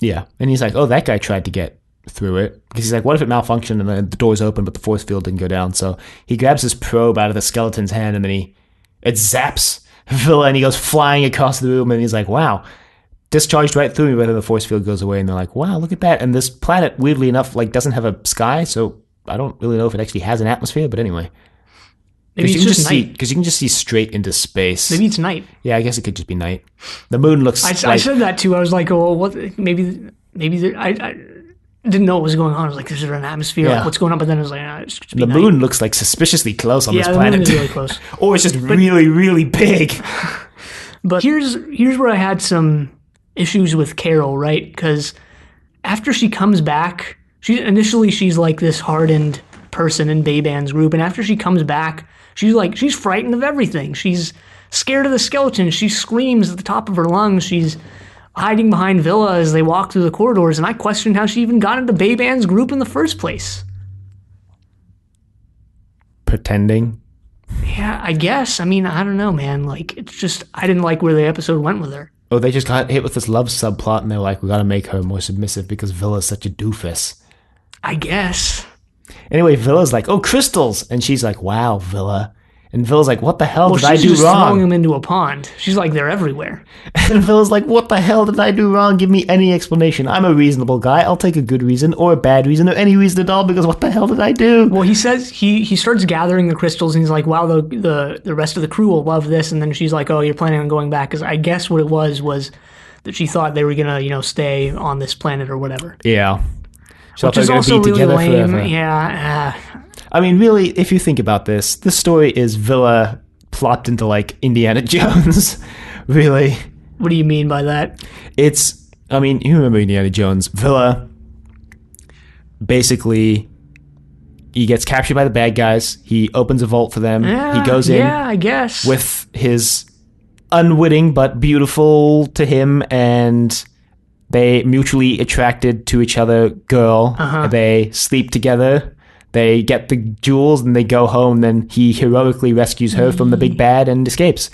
Yeah. And he's like, "Oh, that guy tried to get through it." Because he's like, "What if it malfunctioned and the door's open, but the force field didn't go down?" So he grabs his probe out of the skeleton's hand, and then it zaps Villa, and he goes flying across the room, and he's like, "Wow, discharged right through me," but then the force field goes away, and they're like, "Wow, look at that." And this planet, weirdly enough, like doesn't have a sky, so I don't really know if it actually has an atmosphere, but anyway. Maybe it's just night. Because you can just see straight into space. Maybe it's night. Yeah, I guess it could just be night. The moon looks I said that too. I was like, "Oh, what? Maybe I didn't know what was going on." I was like, "There's an atmosphere. Yeah. Like, what's going on?" But then I was like, "It's just the moon looks like suspiciously close on this the planet. moon is really close. Or it's just really, really big." But here's where I had some issues with Carol, right? Because after she comes back, she's like this hardened person in Bayban's group, and after she comes back, she's frightened of everything. She's scared of the skeleton. She screams at the top of her lungs. She's hiding behind Villa as they walk through the corridors, and I questioned how she even got into Bayban's group in the first place. Pretending. Yeah, I guess. I mean, I don't know, man. Like, it's just, I didn't like where the episode went with her. Oh, they just got hit with this love subplot, and they're like, "We gotta make her more submissive because Villa's such a doofus." I guess. Anyway, Villa's like, "Oh, crystals!" And she's like, "Wow, Villa." And Villa's like, "What the hell did I do She's just throwing wrong?" them into a pond. She's like, they're everywhere. And Villa's like, "What the hell did I do wrong? Give me any explanation. I'm a reasonable guy. I'll take a good reason or a bad reason or any reason at all because what the hell did I do?" Well, he says he starts gathering the crystals, and he's like, "Wow, the rest of the crew will love this." And then she's like, "Oh, you're planning on going back?" Because I guess what it was that she thought they were gonna, stay on this planet or whatever. Yeah. Which is also really lame. Yeah. I mean, really, if you think about this story is Villa plopped into like Indiana Jones. Really. What do you mean by that? I mean, you remember Indiana Jones. Villa, basically, he gets captured by the bad guys. He opens a vault for them. Yeah, He goes in I guess. with his unwitting but beautiful to him and they mutually attracted to each other girl. Uh-huh. They sleep together. They get the jewels and they go home. Then he heroically rescues her from the big bad and escapes.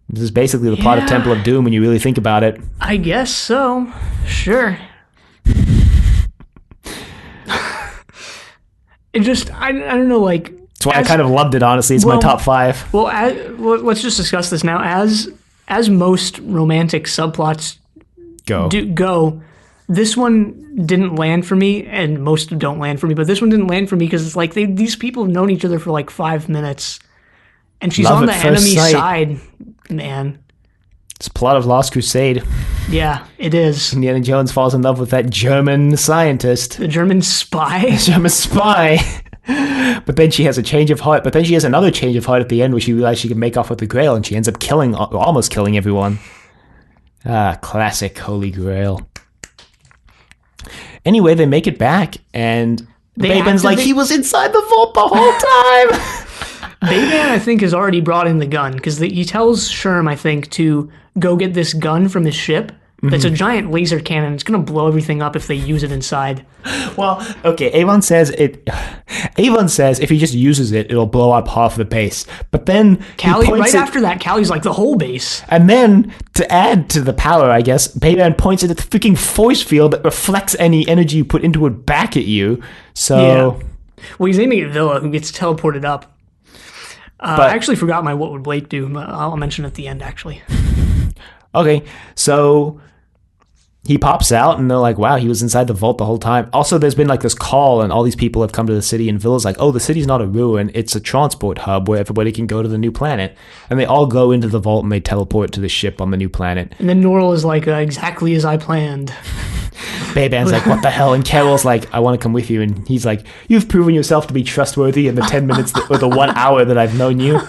This is basically the plot of Temple of Doom when you really think about it. I guess so. Sure. it just, I don't know, like... That's why I kind of loved it, honestly. It's my top 5. Well, let's just discuss this now. As most romantic subplots go, this one didn't land for me, and most don't land for me, but this one didn't land for me because it's like these people have known each other for like 5 minutes, and she's on the enemy side, man. It's a plot of Last Crusade. Yeah, it is. Indiana Jones falls in love with that German scientist. The German spy? The German spy. But then she has a change of heart. But then she has another change of heart at the end where she realizes she can make off with the Grail, and she ends up almost killing everyone. Ah, classic Holy Grail. Anyway, they make it back, and Baben's like, he was inside the vault the whole time. Baben, I think, has already brought in the gun, because he tells Sherm, I think, to go get this gun from his ship. It's a giant laser cannon. It's going to blow everything up if they use it inside. Well, okay, Avon says if he just uses it, it'll blow up half the base. But then Callie, after that, Callie's like the whole base. And then, to add to the power, I guess, Baben points it at the freaking force field that reflects any energy you put into it back at you. So... Yeah. Well, he's aiming at Villa, who gets teleported up. I actually forgot my what would Blake do, but I'll mention it at the end, actually. Okay, so... he pops out, and they're like, wow, he was inside the vault the whole time. Also, there's been like this call, and all these people have come to the city, and Villa's like, oh, the city's not a ruin. It's a transport hub where everybody can go to the new planet. And they all go into the vault, and they teleport to the ship on the new planet. And then Norrell is like, exactly as I planned. Baban's like, what the hell? And Carol's like, I want to come with you. And he's like, you've proven yourself to be trustworthy in the 10 minutes or the 1 hour that I've known you.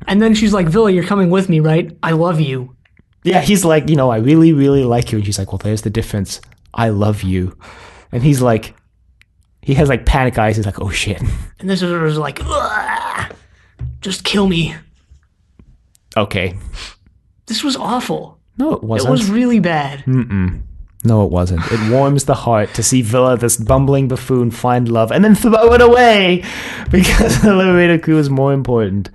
And then she's like, Villa, you're coming with me, right? I love you. Yeah, he's like, I really, really like you. And she's like, well, there's the difference. I love you. And he's like, he has like panic eyes. He's like, oh shit. And this was like, just kill me. Okay. This was awful. No, it wasn't. It was really bad. No, it wasn't. It warms the heart to see Villa, this bumbling buffoon, find love and then throw it away because the Liberator crew is more important.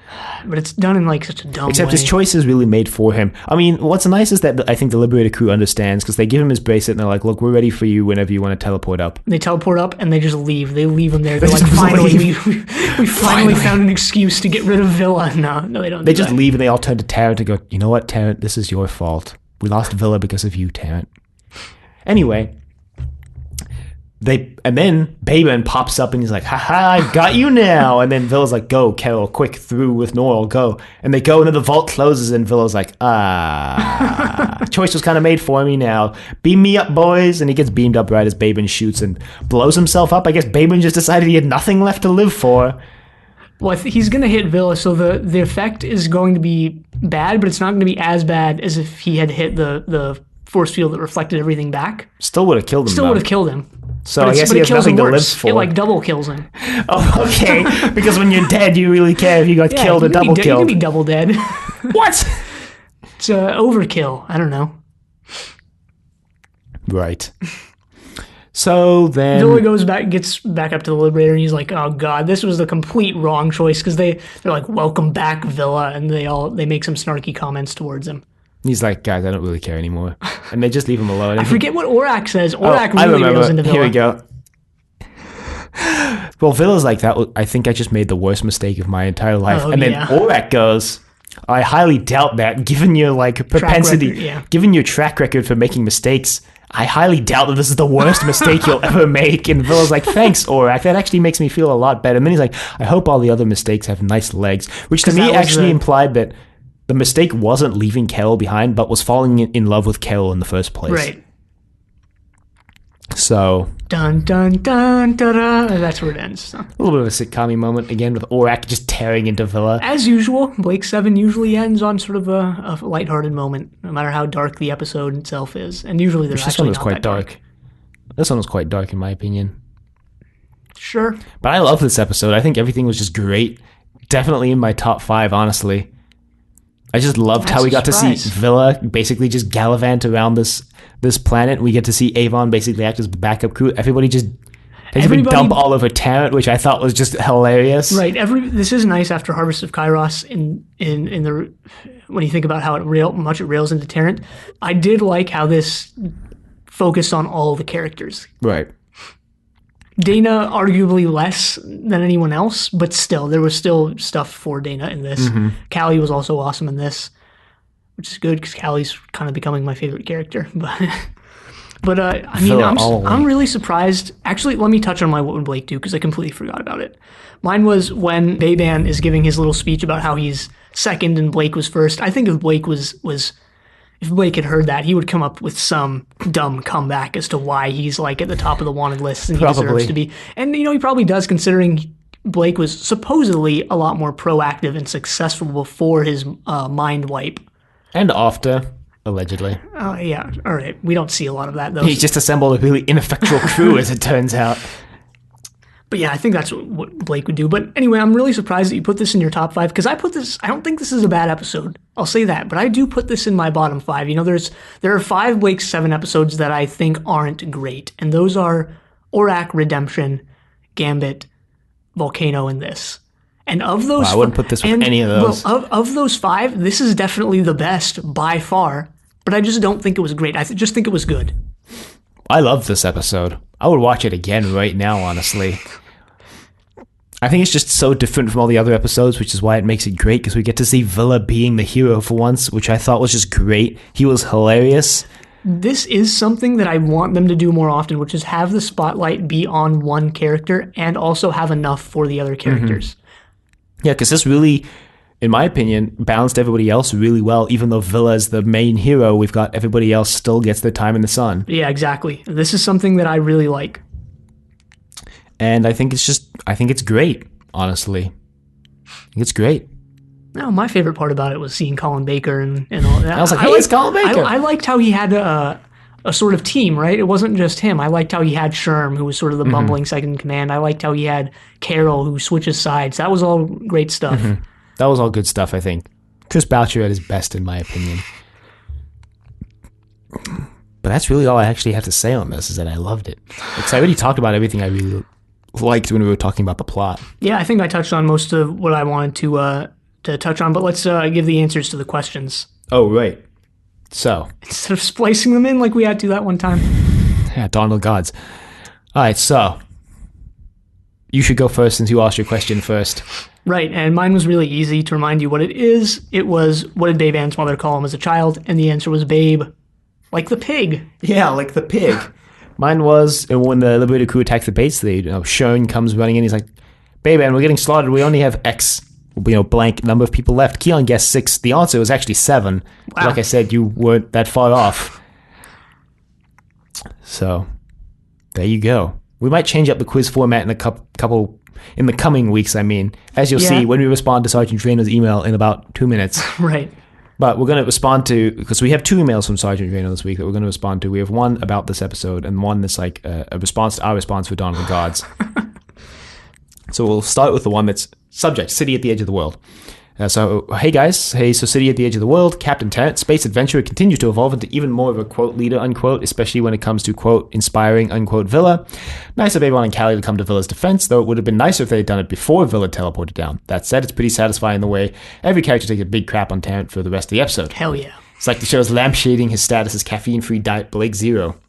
But it's done in like such a dumb way. Except his choice is really made for him. I mean, what's nice is that I think the Liberator crew understands because they give him his bracelet and they're like, look, we're ready for you whenever you want to teleport up. They teleport up and they just leave. They leave him there. They're like, finally, we finally found an excuse to get rid of Villa. No, they don't. They just leave and they all turn to Tarrant and go, you know what, Tarrant, this is your fault. We lost Villa because of you, Tarrant. Anyway, and then Baben pops up and he's like, haha, I got you now. And then Villa's like, go, Carol, quick, through with Norrell, go. And they go, and then the vault closes, and Villa's like, choice was kind of made for me now. Beam me up, boys. And he gets beamed up right as Baben shoots and blows himself up. I guess Baben just decided he had nothing left to live for. Well, he's going to hit Villa, so the effect is going to be bad, but it's not going to be as bad as if he had hit the force field that reflected everything back. Still would have killed him. Still would have killed him. So I guess he has nothing to live for. It like double kills him. Oh, okay. Because when you're dead, you really care if you got killed or double killed. You can be double dead. What? It's overkill. I don't know. Right. So then... Villa gets back up to the Liberator, and he's like, oh god, this was the complete wrong choice, because they're like, welcome back, Villa, and they make some snarky comments towards him. He's like, guys, I don't really care anymore. And they just leave him alone. I forget what Orak says. Orak really rails into Villa. Here we go. Well, Villa's like, I think I just made the worst mistake of my entire life. And then Orak goes, I highly doubt that, given your like propensity, given your track record for making mistakes, I highly doubt that this is the worst mistake you'll ever make. And Villa's like, thanks, Orak. That actually makes me feel a lot better. And then he's like, I hope all the other mistakes have nice legs. Which to me actually implied that the mistake wasn't leaving Carol behind, but was falling in love with Carol in the first place. Right. So... Dun, dun, dun, da, da. That's where it ends. So. A little bit of a sitcom-y moment, again, with Orak just tearing into Villa. As usual, Blake 7 usually ends on sort of a lighthearted moment, no matter how dark the episode itself is. And usually they're actually not that dark. This one was quite dark, in my opinion. Sure. But I love this episode. I think everything was just great. Definitely in my top 5, honestly. I just loved how we got to see Villa basically just gallivant around this planet. We get to see Avon basically act as backup crew. Everybody dump all over Tarrant, which I thought was just hilarious. Right. This is nice after Harvest of Kairos in the when you think about how much it rails into Tarrant. I did like how this focused on all the characters. Right. Dana arguably less than anyone else, but still, there was still stuff for Dana in this. Callie was also awesome in this, which is good because Callie's kind of becoming my favorite character. But I mean, I'm really surprised. Actually, let me touch on my what would Blake do because I completely forgot about it. Mine was when Bayban is giving his little speech about how he's second and Blake was first. I think if Blake if Blake had heard that, he would come up with some dumb comeback as to why he's like at the top of the wanted list and he deserves to be. And he probably does, considering Blake was supposedly a lot more proactive and successful before his mind wipe. And after, allegedly. Oh, yeah. All right. We don't see a lot of that, though. He just assembled a really ineffectual crew, as it turns out. But yeah, I think that's what Blake would do. But anyway, I'm really surprised that you put this in your top 5 because I don't think this is a bad episode. I'll say that. But I do put this in my bottom 5. There are 5 Blake's 7 episodes that I think aren't great. And those are Orak, Redemption, Gambit, Volcano, and this. And of those, I wouldn't put this with any of those. Well, of those 5, this is definitely the best by far. But I just don't think it was great. I just think it was good. I love this episode. I would watch it again right now, honestly. I think it's just so different from all the other episodes, which is why it makes it great, because we get to see Villa being the hero for once, which I thought was just great. He was hilarious. This is something that I want them to do more often, which is have the spotlight be on one character and also have enough for the other characters. Yeah, because this really, in my opinion, balanced everybody else really well. Even though Villa is the main hero, we've got everybody else still gets their time in the sun. Yeah, exactly. This is something that I really like. And I think it's great, honestly. I think it's great. No, my favorite part about it was seeing Colin Baker and all that. I was like, hey, it's Colin Baker. I liked how he had a sort of team, right? It wasn't just him. I liked how he had Sherm, who was sort of the bumbling second in command. I liked how he had Carol, who switches sides. That was all great stuff. That was all good stuff, I think. Chris Boucher at his best, in my opinion. But that's really all I actually have to say on this, is that I loved it. Because I already talked about everything I really liked when we were talking about the plot. Yeah, I think I touched on most of what I wanted to touch on, but let's give the answers to the questions. Oh, right. So. Instead of splicing them in like we had to that one time. Yeah, Dawn of the Gods. All right, so. You should go first since you asked your question first. Right, and mine was really easy to remind you what it is. It was, what did Baban's mother call him as a child? And the answer was Babe. Like the pig. Yeah, like the pig. Mine was when the Liberator crew attacks the base, Shone comes running in. He's like, Baban, we're getting slaughtered. We only have X, blank number of people left. Keon guessed 6. The answer was actually 7. Wow. Like I said, you weren't that far off. So, there you go. We might change up the quiz format in a couple in the coming weeks, as you'll see when we respond to Sergeant Drainer's email in about 2 minutes. Right. But we're going to respond to, because we have 2 emails from Sergeant Drainer this week that we're going to respond to. We have one about this episode and one that's like a response to our response for Dawn of the Gods. So we'll start with the one that's subject, City at the Edge of the World. Hey guys, so City at the Edge of the World, Captain Terrence, space adventurer, continues to evolve into even more of a quote leader, unquote, especially when it comes to quote inspiring, unquote, Villa. Nice of Avon and Callie to come to Villa's defense, though it would have been nicer if they had done it before Villa teleported down. That said, it's pretty satisfying the way every character takes a big crap on Terrence for the rest of the episode. Hell yeah. It's like the show's lampshading his status as caffeine-free Diet Blake Zero.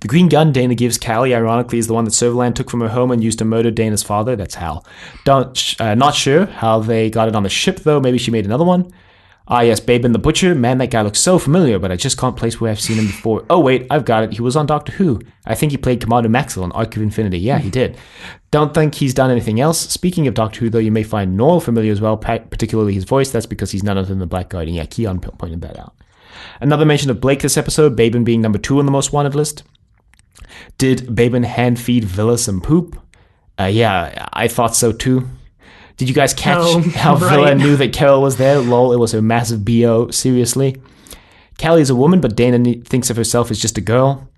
The green gun Dana gives Callie, ironically, is the one that Silverland took from her home and used to murder Dana's father. That's Hal. Not sure how they got it on the ship, though. Maybe she made another one. Ah, yes, Babin the Butcher. Man, that guy looks so familiar, but I just can't place where I've seen him before. Oh, wait, I've got it. He was on Doctor Who. I think he played Commander Maxwell in Arc of Infinity. Yeah, he did. Don't think he's done anything else. Speaking of Doctor Who, though, you may find Noel familiar as well, particularly his voice. That's because he's none other than the Black Guardian. Yeah, Keon pointed that out. Another mention of Blake this episode, Babin being number 2 on the most wanted list. Did Babin hand feed Villa some poop? Yeah, I thought so too. Did you guys catch how right. Villa knew that Carol was there? Lol, it was a massive BO, seriously. Callie is a woman, but Dana thinks of herself as just a girl.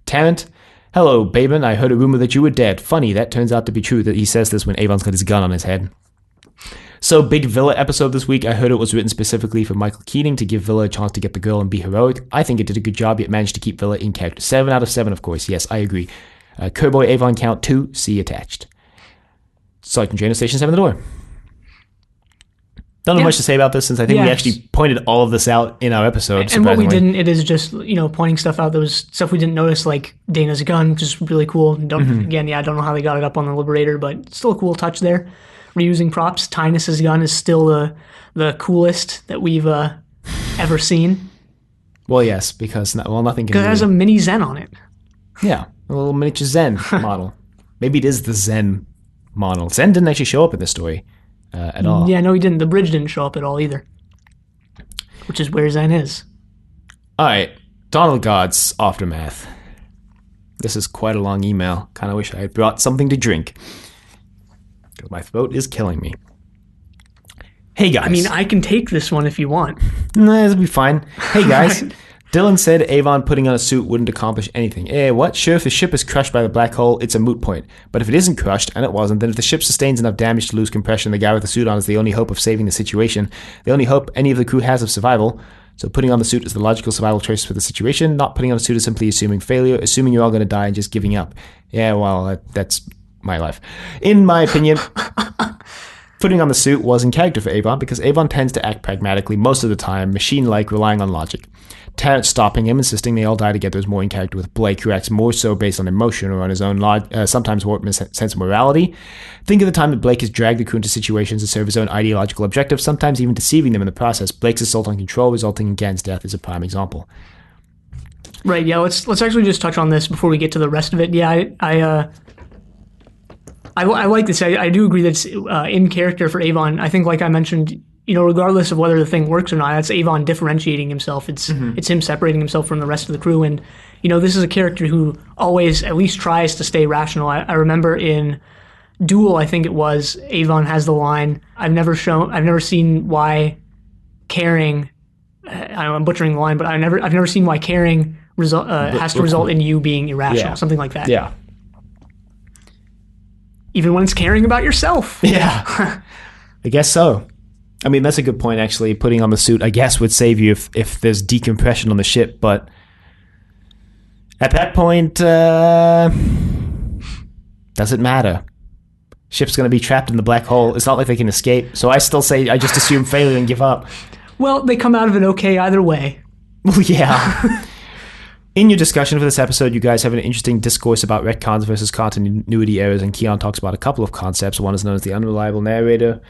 Tarrant, hello, Babin, I heard a rumor that you were dead. Funny, that turns out to be true that he says this when Avon's got his gun on his head. So, big Villa episode this week. I heard it was written specifically for Michael Keating to give Villa a chance to get the girl and be heroic. I think it did a good job, yet managed to keep Villa in character. 7 out of 7, of course. Yes, I agree. Kerboy Avon count 2, see attached. Sergeant Drainer, Station 7 the door. Don't know much to say about this since I think we Yes. actually pointed all of this out in our episode. And what we surprisingly. didn't, it is just, pointing stuff out. There was stuff we didn't notice, like Dana's gun, which is really cool. Again, I don't know how they got it up on the Liberator, but still a cool touch there. Reusing props. Tynus's gun is still the coolest that we've ever seen. Well, yes, because nothing can. Because it has a mini Zen on it. Yeah, a little miniature Zen model. Maybe it is the Zen model. Zen didn't actually show up in this story at all. Yeah, no, he didn't. The bridge didn't show up at all either. Which is where Zen is. All right, Donald God's Aftermath. This is quite a long email. Kind of wish I had brought something to drink. Because my throat is killing me. Hey, guys. I mean, I can take this one if you want. Nah, it'll be fine. Hey, guys. Right. Dylan said Avon putting on a suit wouldn't accomplish anything. What? Sure, if the ship is crushed by the black hole, it's a moot point. But if it isn't crushed, and it wasn't, then if the ship sustains enough damage to lose compression, the guy with the suit on is the only hope of saving the situation, the only hope any of the crew has of survival. So putting on the suit is the logical survival choice for the situation. Not putting on a suit is simply assuming failure, assuming you're all going to die and just giving up. Yeah, well, that's my life. In my opinion... Putting on the suit was in character for Avon because Avon tends to act pragmatically most of the time, machine-like, relying on logic. Terrence stopping him, insisting they all die together is more in character with Blake, who acts more so based on emotion or on his own sometimes warped sense of morality. Think of the time that Blake has dragged the crew into situations to serve his own ideological objectives, sometimes even deceiving them in the process. Blake's assault on control resulting in Gan's death is a prime example. Right, yeah, let's actually just touch on this before we get to the rest of it. Yeah, I like this. I do agree that it's in character for Avon. I think, like I mentioned, regardless of whether the thing works or not, that's Avon differentiating himself. It's him separating himself from the rest of the crew. And, this is a character who always at least tries to stay rational. I remember in Duel, I think it was, Avon has the line, I've never seen why caring, I'm butchering the line, but I've never seen why caring has to result in you being irrational, something like that. Yeah. Even when it's caring about yourself. Yeah. I guess so. I mean, that's a good point, actually. Putting on the suit, I guess, would save you if there's decompression on the ship, but at that point, does it matter? Ship's going to be trapped in the black hole. It's not like they can escape, so I still say I just assume failure and give up. Well, they come out of it okay either way. Well, yeah. In your discussion for this episode, you guys have an interesting discourse about retcons versus continuity errors, and Keon talks about a couple of concepts. One is known as the unreliable narrator,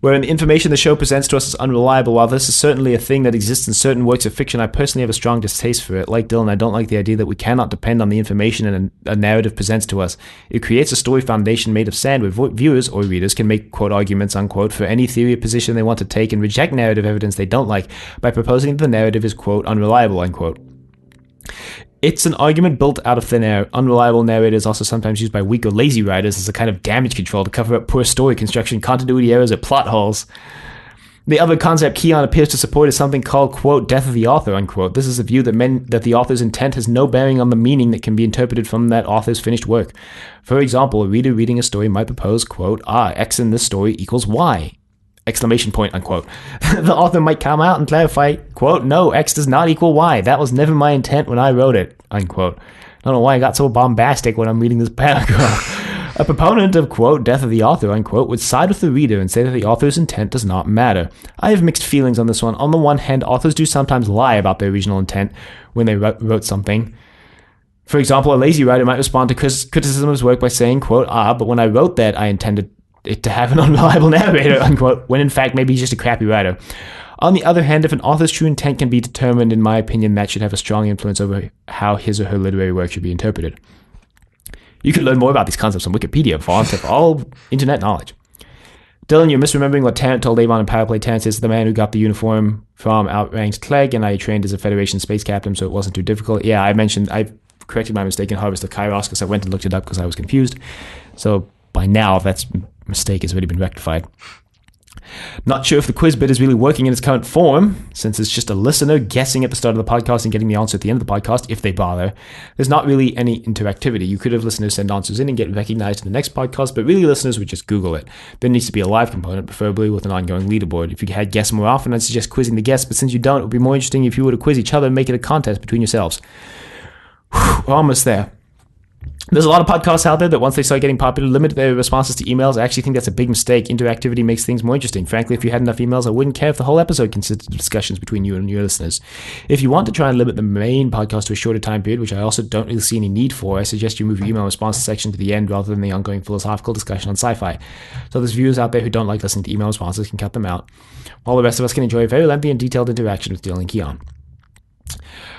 wherein the information the show presents to us is unreliable. While this is certainly a thing that exists in certain works of fiction, I personally have a strong distaste for it. Like Dylan, I don't like the idea that we cannot depend on the information a narrative presents to us. It creates a story foundation made of sand where viewers or readers can make, quote, arguments, unquote, for any theory or position they want to take and reject narrative evidence they don't like by proposing that the narrative is, quote, unreliable, unquote. It's an argument built out of thin air. Unreliable narrator is also sometimes used by weak or lazy writers as a kind of damage control to cover up poor story construction, continuity errors, or plot holes. The other concept Keon appears to support is something called, quote, death of the author, unquote. This is a view that the author's intent has no bearing on the meaning that can be interpreted from that author's finished work. For example, a reader reading a story might propose, quote, X in this story equals Y. Exclamation point, unquote. The author might come out and clarify, quote, no, X does not equal Y. That was never my intent when I wrote it, unquote. I don't know why I got so bombastic when I'm reading this paragraph. A proponent of, quote, death of the author, unquote, would side with the reader and say that the author's intent does not matter. I have mixed feelings on this one. On the one hand, authors do sometimes lie about their original intent when they wrote something. For example, a lazy writer might respond to criticism of his work by saying, quote, but when I wrote that, I intended it to have an unreliable narrator, unquote, when in fact maybe he's just a crappy writer. On the other hand, if an author's true intent can be determined, in my opinion, that should have a strong influence over how his or her literary work should be interpreted. You can learn more about these concepts on Wikipedia, fonts of all internet knowledge. Dylan, you're misremembering what Tarrant told Avon in Power Play. Tarrant is the man who got the uniform from outranked Clegg, and I trained as a Federation space captain, so it wasn't too difficult. Yeah, I corrected my mistake in Harvest of Kairos because I went and looked it up because I was confused. So by now, that mistake has already been rectified. Not sure if the quiz bit is really working in its current form, since it's just a listener guessing at the start of the podcast and getting the answer at the end of the podcast, if they bother. There's not really any interactivity. You could have listeners send answers in and get recognized in the next podcast, but really listeners would just Google it. There needs to be a live component, preferably with an ongoing leaderboard. If you had guests more often, I'd suggest quizzing the guests, but since you don't, it would be more interesting if you were to quiz each other and make it a contest between yourselves. We're almost there. There's a lot of podcasts out there that once they start getting popular, limit their responses to emails. I actually think that's a big mistake. Interactivity makes things more interesting. Frankly, if you had enough emails, I wouldn't care if the whole episode consisted of discussions between you and your listeners. If you want to try and limit the main podcast to a shorter time period, which I also don't really see any need for, I suggest you move your email response section to the end rather than the ongoing philosophical discussion on sci-fi. So there's viewers out there who don't like listening to email responses can cut them out, while the rest of us can enjoy a very lengthy and detailed interaction with Dylan and Keon.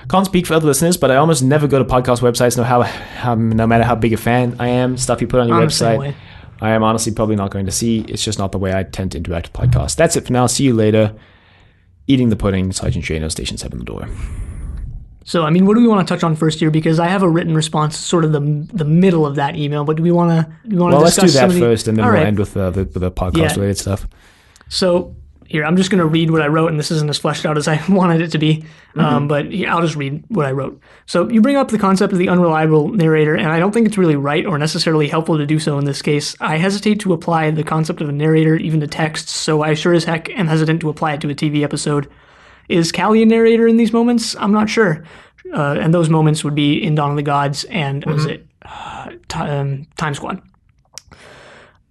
Can't speak for other listeners, but I almost never go to podcast websites, no matter how big a fan I am. Stuff you put on your website, I am honestly probably not going to see. It's just not the way I tend to interact with podcasts. That's it for now. See you later. Eating the pudding, Sergeant Shano, Station 7 the door. So, I mean, what do we want to touch on first here? Because I have a written response, sort of the middle of that email, but do we want to Well, let's do that first, and then we'll end with the podcast-related stuff. So, here, I'm just going to read what I wrote, and this isn't as fleshed out as I wanted it to be, but here, I'll just read what I wrote. So you bring up the concept of the unreliable narrator, and I don't think it's really right or necessarily helpful to do so in this case. I hesitate to apply the concept of a narrator even to text, so I sure as heck am hesitant to apply it to a TV episode. Is Callie a narrator in these moments? I'm not sure. And those moments would be in Dawn of the Gods and, Time Squad.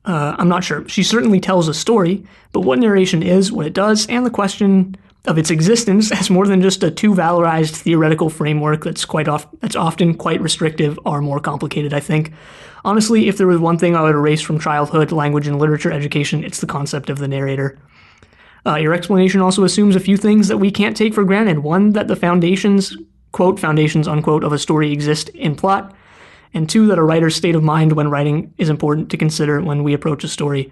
I'm not sure. She certainly tells a story, but what narration is, what it does, and the question of its existence as more than just a too valorized theoretical framework that's often quite restrictive are more complicated, I think. Honestly, if there was one thing I would erase from childhood, language, and literature education, it's the concept of the narrator. Your explanation also assumes a few things that we can't take for granted. One, that the foundations, quote, foundations, unquote, of a story exist in plot. And two, that a writer's state of mind when writing is important to consider when we approach a story.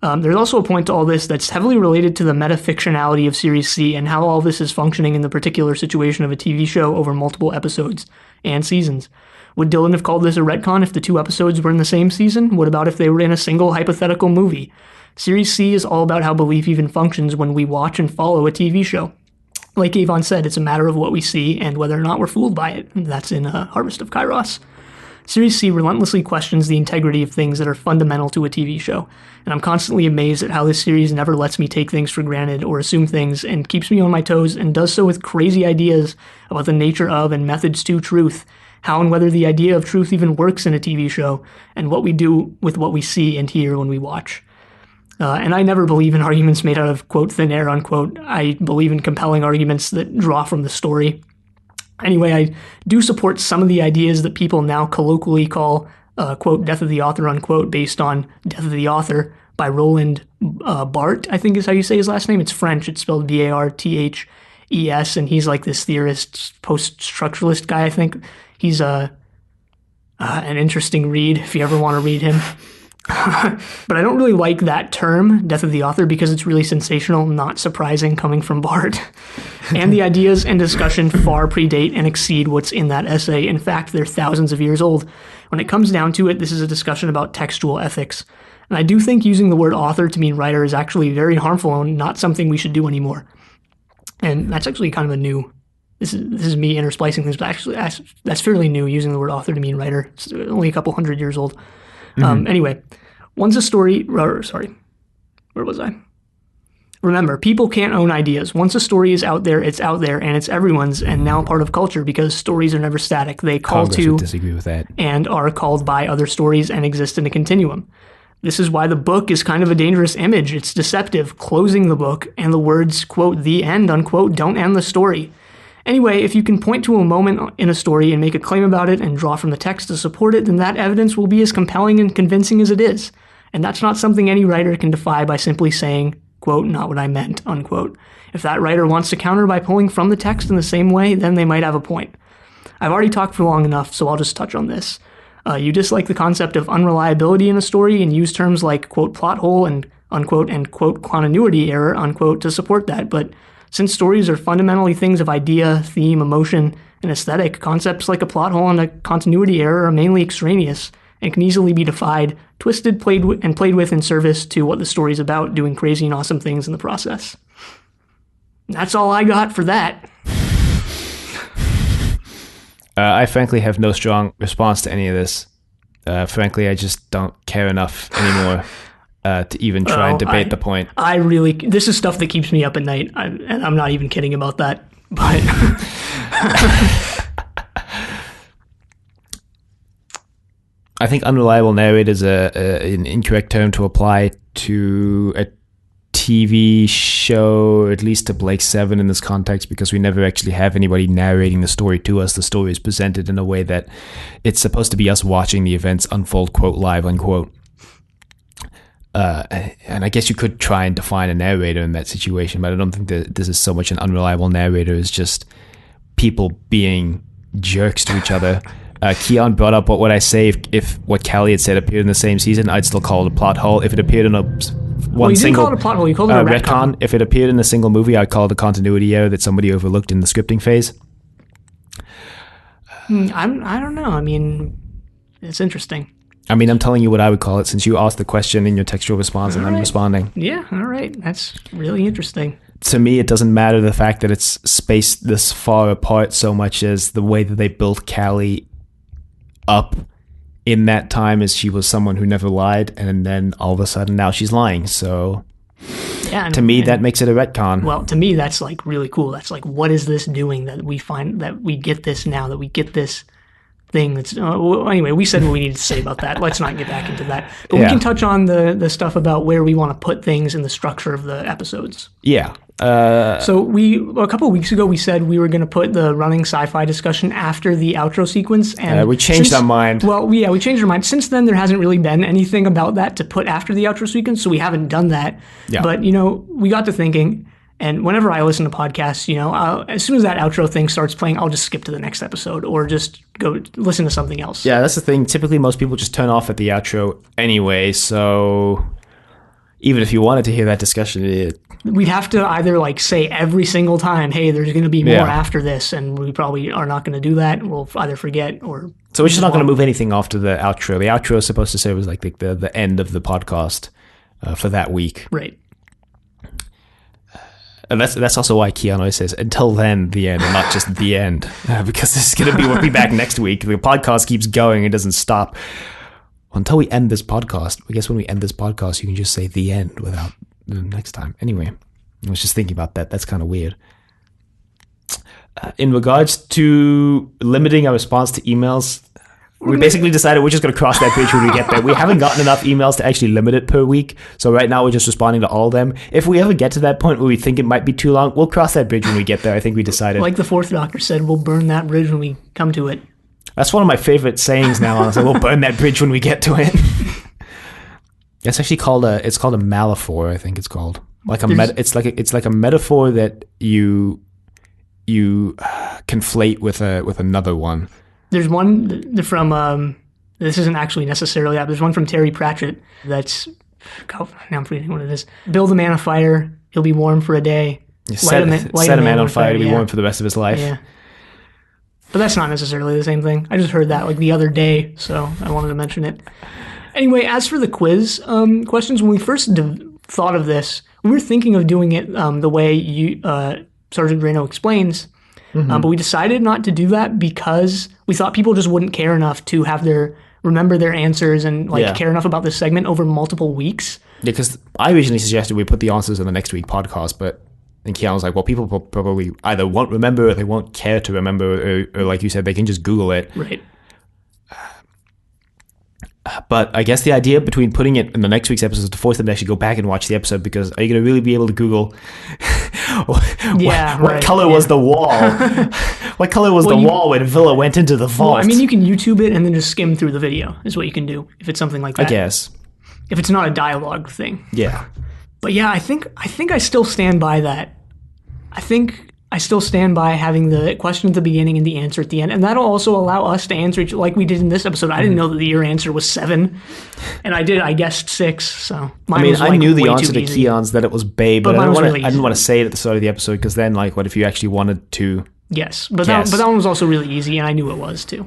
There's also a point to all this that's heavily related to the metafictionality of Series C and how all this is functioning in the particular situation of a TV show over multiple episodes and seasons. Would Dylan have called this a retcon if the two episodes were in the same season? What about if they were in a single hypothetical movie? Series C is all about how belief even functions when we watch and follow a TV show. Like Avon said, it's a matter of what we see and whether or not we're fooled by it. That's in Harvest of Kairos. Series C relentlessly questions the integrity of things that are fundamental to a TV show, and I'm constantly amazed at how this series never lets me take things for granted or assume things and keeps me on my toes and does so with crazy ideas about the nature of and methods to truth, how and whether the idea of truth even works in a TV show, and what we do with what we see and hear when we watch. And I never believe in arguments made out of, quote, thin air, unquote. I believe in compelling arguments that draw from the story. Anyway, I do support some of the ideas that people now colloquially call, quote, Death of the Author, unquote, based on Death of the Author by Roland Barthes, I think is how you say his last name. It's French. It's spelled Barthes, and he's like this theorist, post-structuralist guy, I think. He's an interesting read if you ever want to read him. But I don't really like that term, Death of the Author, because it's really sensational, not surprising coming from Barthes. And the ideas and discussion far predate and exceed what's in that essay. In fact, they're thousands of years old. When it comes down to it, this is a discussion about textual ethics. And I do think using the word author to mean writer is actually very harmful and not something we should do anymore. And that's actually kind of a new... This is me intersplicing things, but actually that's fairly new, using the word author to mean writer. It's only a couple hundred years old. Anyway, once a story... Sorry, where was I? Remember, people can't own ideas. Once a story is out there, it's out there, and it's everyone's, and now part of culture, because stories are never static. They call Congress to would disagree with that. And are called by other stories and exist in a continuum. This is why the book is kind of a dangerous image. It's deceptive, closing the book, and the words, quote, the end, unquote, don't end the story. Anyway, if you can point to a moment in a story and make a claim about it and draw from the text to support it, then that evidence will be as compelling and convincing as it is. And that's not something any writer can defy by simply saying, quote, not what I meant, unquote. If that writer wants to counter by pulling from the text in the same way, then they might have a point. I've already talked for long enough, so I'll just touch on this. You dislike the concept of unreliability in a story and use terms like, quote, plot hole and, unquote, and, quote, continuity error, unquote, to support that. But since stories are fundamentally things of idea, theme, emotion, and aesthetic, concepts like a plot hole and a continuity error are mainly extraneous and can easily be defied, twisted, played with in service to what the story's about, doing crazy and awesome things in the process. That's all I got for that. I frankly have no strong response to any of this. Frankly, I just don't care enough anymore to even try and debate the point. This is stuff that keeps me up at night, and I'm not even kidding about that. But I think unreliable narrator is an incorrect term to apply to a TV show, at least to Blake 7 in this context, because we never actually have anybody narrating the story to us. The story is presented in a way that it's supposed to be us watching the events unfold, quote, live, unquote. And I guess you could try and define a narrator in that situation, but I don't think that this is so much an unreliable narrator. It's just people being jerks to each other. Keon brought up what would I say if what Callie had said appeared in the same season. I'd still call it a plot hole. If it appeared in you didn't call it a plot hole. You called it a retcon. If it appeared in a single movie, I'd call it a continuity error that somebody overlooked in the scripting phase. I don't know. I mean, it's interesting. I mean, I'm telling you what I would call it since you asked the question in your textual response and I'm responding. Yeah, all right. That's really interesting. To me, it doesn't matter the fact that it's spaced this far apart so much as the way that they built Callie up in that time as she was someone who never lied, and then all of a sudden now she's lying. So yeah, to me, that makes it a retcon. Well, to me, that's like really cool. That's like, what is this doing that we find that we get this now, that we get this thing that's anyway, we said what we needed to say about that. Let's not get back into that, but we can touch on the stuff about where we want to put things in the structure of the episodes. So a couple of weeks ago we said we were going to put the running sci-fi discussion after the outro sequence, and we changed our mind. Well, we changed our mind. Since then, there hasn't really been anything about that to put after the outro sequence, so we haven't done that. But we got to thinking. And whenever I listen to podcasts, as soon as that outro thing starts playing, I'll just skip to the next episode or just go listen to something else. Yeah, that's the thing. Typically, most people just turn off at the outro anyway. So even if you wanted to hear that discussion, we'd have to either say every single time, hey, there's going to be more after this, and we probably are not going to do that. We'll either forget or... So we're just not going to move anything after the outro. The outro is supposed to serve as the end of the podcast for that week. Right. And that's also why Keanu always says, until then, the end, and not just the end. Because this is going to we'll be back next week. The podcast keeps going. It doesn't stop. Until we end this podcast. I guess when we end this podcast, you can just say the end without the next time. Anyway, I was just thinking about that. That's kind of weird. In regards to limiting our response to emails, we basically decided we're just going to cross that bridge when we get there. We haven't gotten enough emails to actually limit it per week. So right now we're just responding to all of them. If we ever get to that point where we think it might be too long, we'll cross that bridge when we get there. I think we decided. Like the Fourth Doctor said, we'll burn that bridge when we come to it. That's one of my favorite sayings now, honestly. We'll burn that bridge when we get to it. It's actually called a metaphor, I think it's called. It's like a metaphor that you conflate with another one. There's one from, this isn't actually necessarily that, but there's one from Terry Pratchett that's, now I'm forgetting what it is. Build a man a fire, he'll be warm for a day. Set a man on fire to be warm for the rest of his life. Yeah. But that's not necessarily the same thing. I just heard that the other day, so I wanted to mention it. Anyway, as for the quiz questions, when we first thought of this, we were thinking of doing it the way Sergeant Drano explains, but we decided not to do that because we thought people just wouldn't care enough to remember their answers and care enough about this segment over multiple weeks. Yeah, because I originally suggested we put the answers in the next week podcast, but then Keanu was like, well, people probably either won't remember or they won't care to remember, or like you said, they can just Google it. Right. But I guess the idea between putting it in the next week's episode is to force them to actually go back and watch the episode, because are you going to really be able to Google what color was the wall? What color was the wall when Villa went into the vault? Well, I mean, you can YouTube it and then just skim through the video is what you can do if it's something like that. I guess. If it's not a dialogue thing. Yeah. But yeah, I think I still stand by that. I think I still stand by having the question at the beginning and the answer at the end. And that'll also allow us to answer like we did in this episode. I didn't know that your answer was 7. And I guessed 6. So I knew the answer to Keon's that it was Babe, but I didn't want to say it at the start of the episode, because then what if you actually wanted to Yes, but that one was also really easy, and I knew it was too.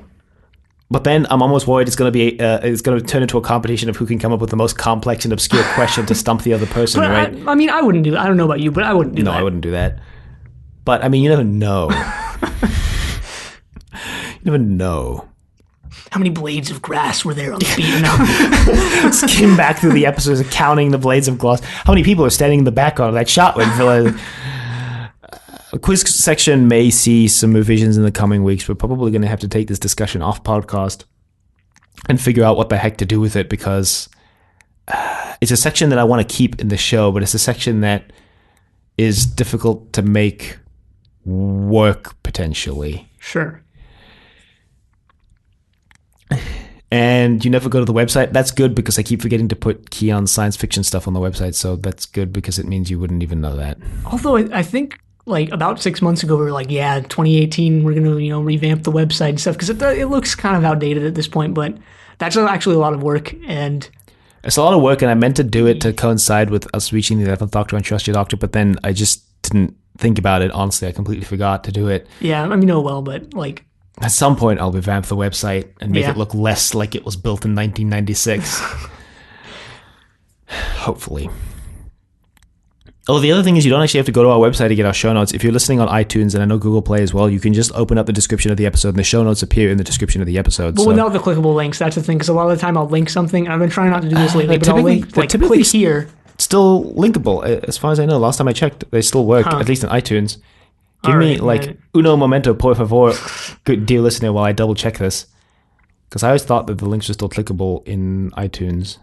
But then I'm almost worried it's going to turn into a competition of who can come up with the most complex and obscure question to stump the other person, right? I wouldn't do that. I don't know about you, but I wouldn't do that. No, I wouldn't do that. But, you never know. You never know. How many blades of grass were there on the beat? Skim back through the episodes and counting the blades of grass. How many people are standing in the background of that shot when Villa... A quiz section may see some revisions in the coming weeks. We're probably going to have to take this discussion off podcast and figure out what the heck to do with it, because it's a section that I want to keep in the show, but it's a section that is difficult to make work potentially. Sure. And you never go to the website. That's good, because I keep forgetting to put Keon's science fiction stuff on the website, so that's good because it means you wouldn't even know that. Although I think like about 6 months ago we were like, yeah, 2018 we're gonna revamp the website and stuff, because it looks kind of outdated at this point. But that's actually a lot of work, and it's a lot of work, and I meant to do it to coincide with us reaching the 11th Doctor and Trust Your Doctor, but then I just didn't think about it. Honestly, I completely forgot to do it. Yeah, I mean, oh well, but like at some point I'll revamp the website and make it look less like it was built in 1996. Hopefully. Oh, the other thing is you don't actually have to go to our website to get our show notes. If you're listening on iTunes, and I know Google Play as well, you can just open up the description of the episode, and the show notes appear in the description of the episode. But without the clickable links, that's the thing, because a lot of the time I'll link something, and I've been trying not to do this lately, but I'll link, like, click here. Still linkable, as far as I know. Last time I checked, they still work, at least in iTunes. Give me, uno momento, por favor, good dear listener, while I double check this. Because I always thought that the links were still clickable in iTunes.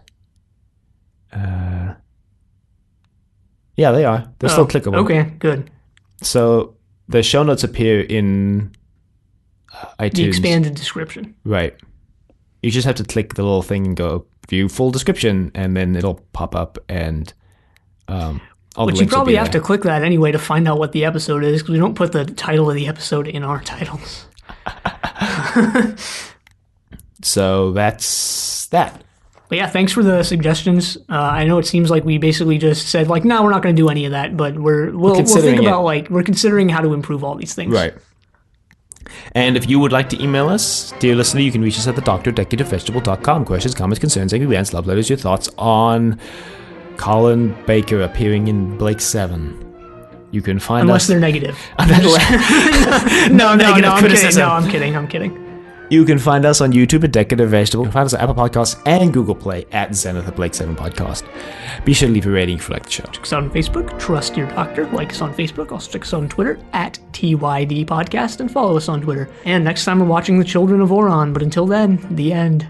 Yeah, they are. They're still clickable. Okay, good. So the show notes appear in iTunes. The expanded description. Right. You just have to click the little thing and go view full description, and then it'll pop up, and all but the you probably have there. to click that anyway to find out what the episode is, because we don't put the title of the episode in our titles. So that's that. But yeah, thanks for the suggestions. I know it seems like we basically just said like, no, we're not going to do any of that, but we'll think about like we're considering how to improve all these things. Right. And if you would like to email us, dear listener, you can reach us at thedoctor@decorative.vegetable.com. Questions, comments, concerns, angry rants, love letters, your thoughts on Colin Baker appearing in Blake 7. You can find Unless us... they're negative. No, criticism. I'm kidding. You can find us on YouTube at Decorative Vegetable. You can find us at Apple Podcasts and Google Play at Zenith at Blake 7 Podcast. Be sure to leave a rating if you like the show. Check us out on Facebook, Trust Your Doctor. Like us on Facebook. Also check us out on Twitter at TYD Podcast, and follow us on Twitter. And next time we're watching The Children of Oron. But until then, the end.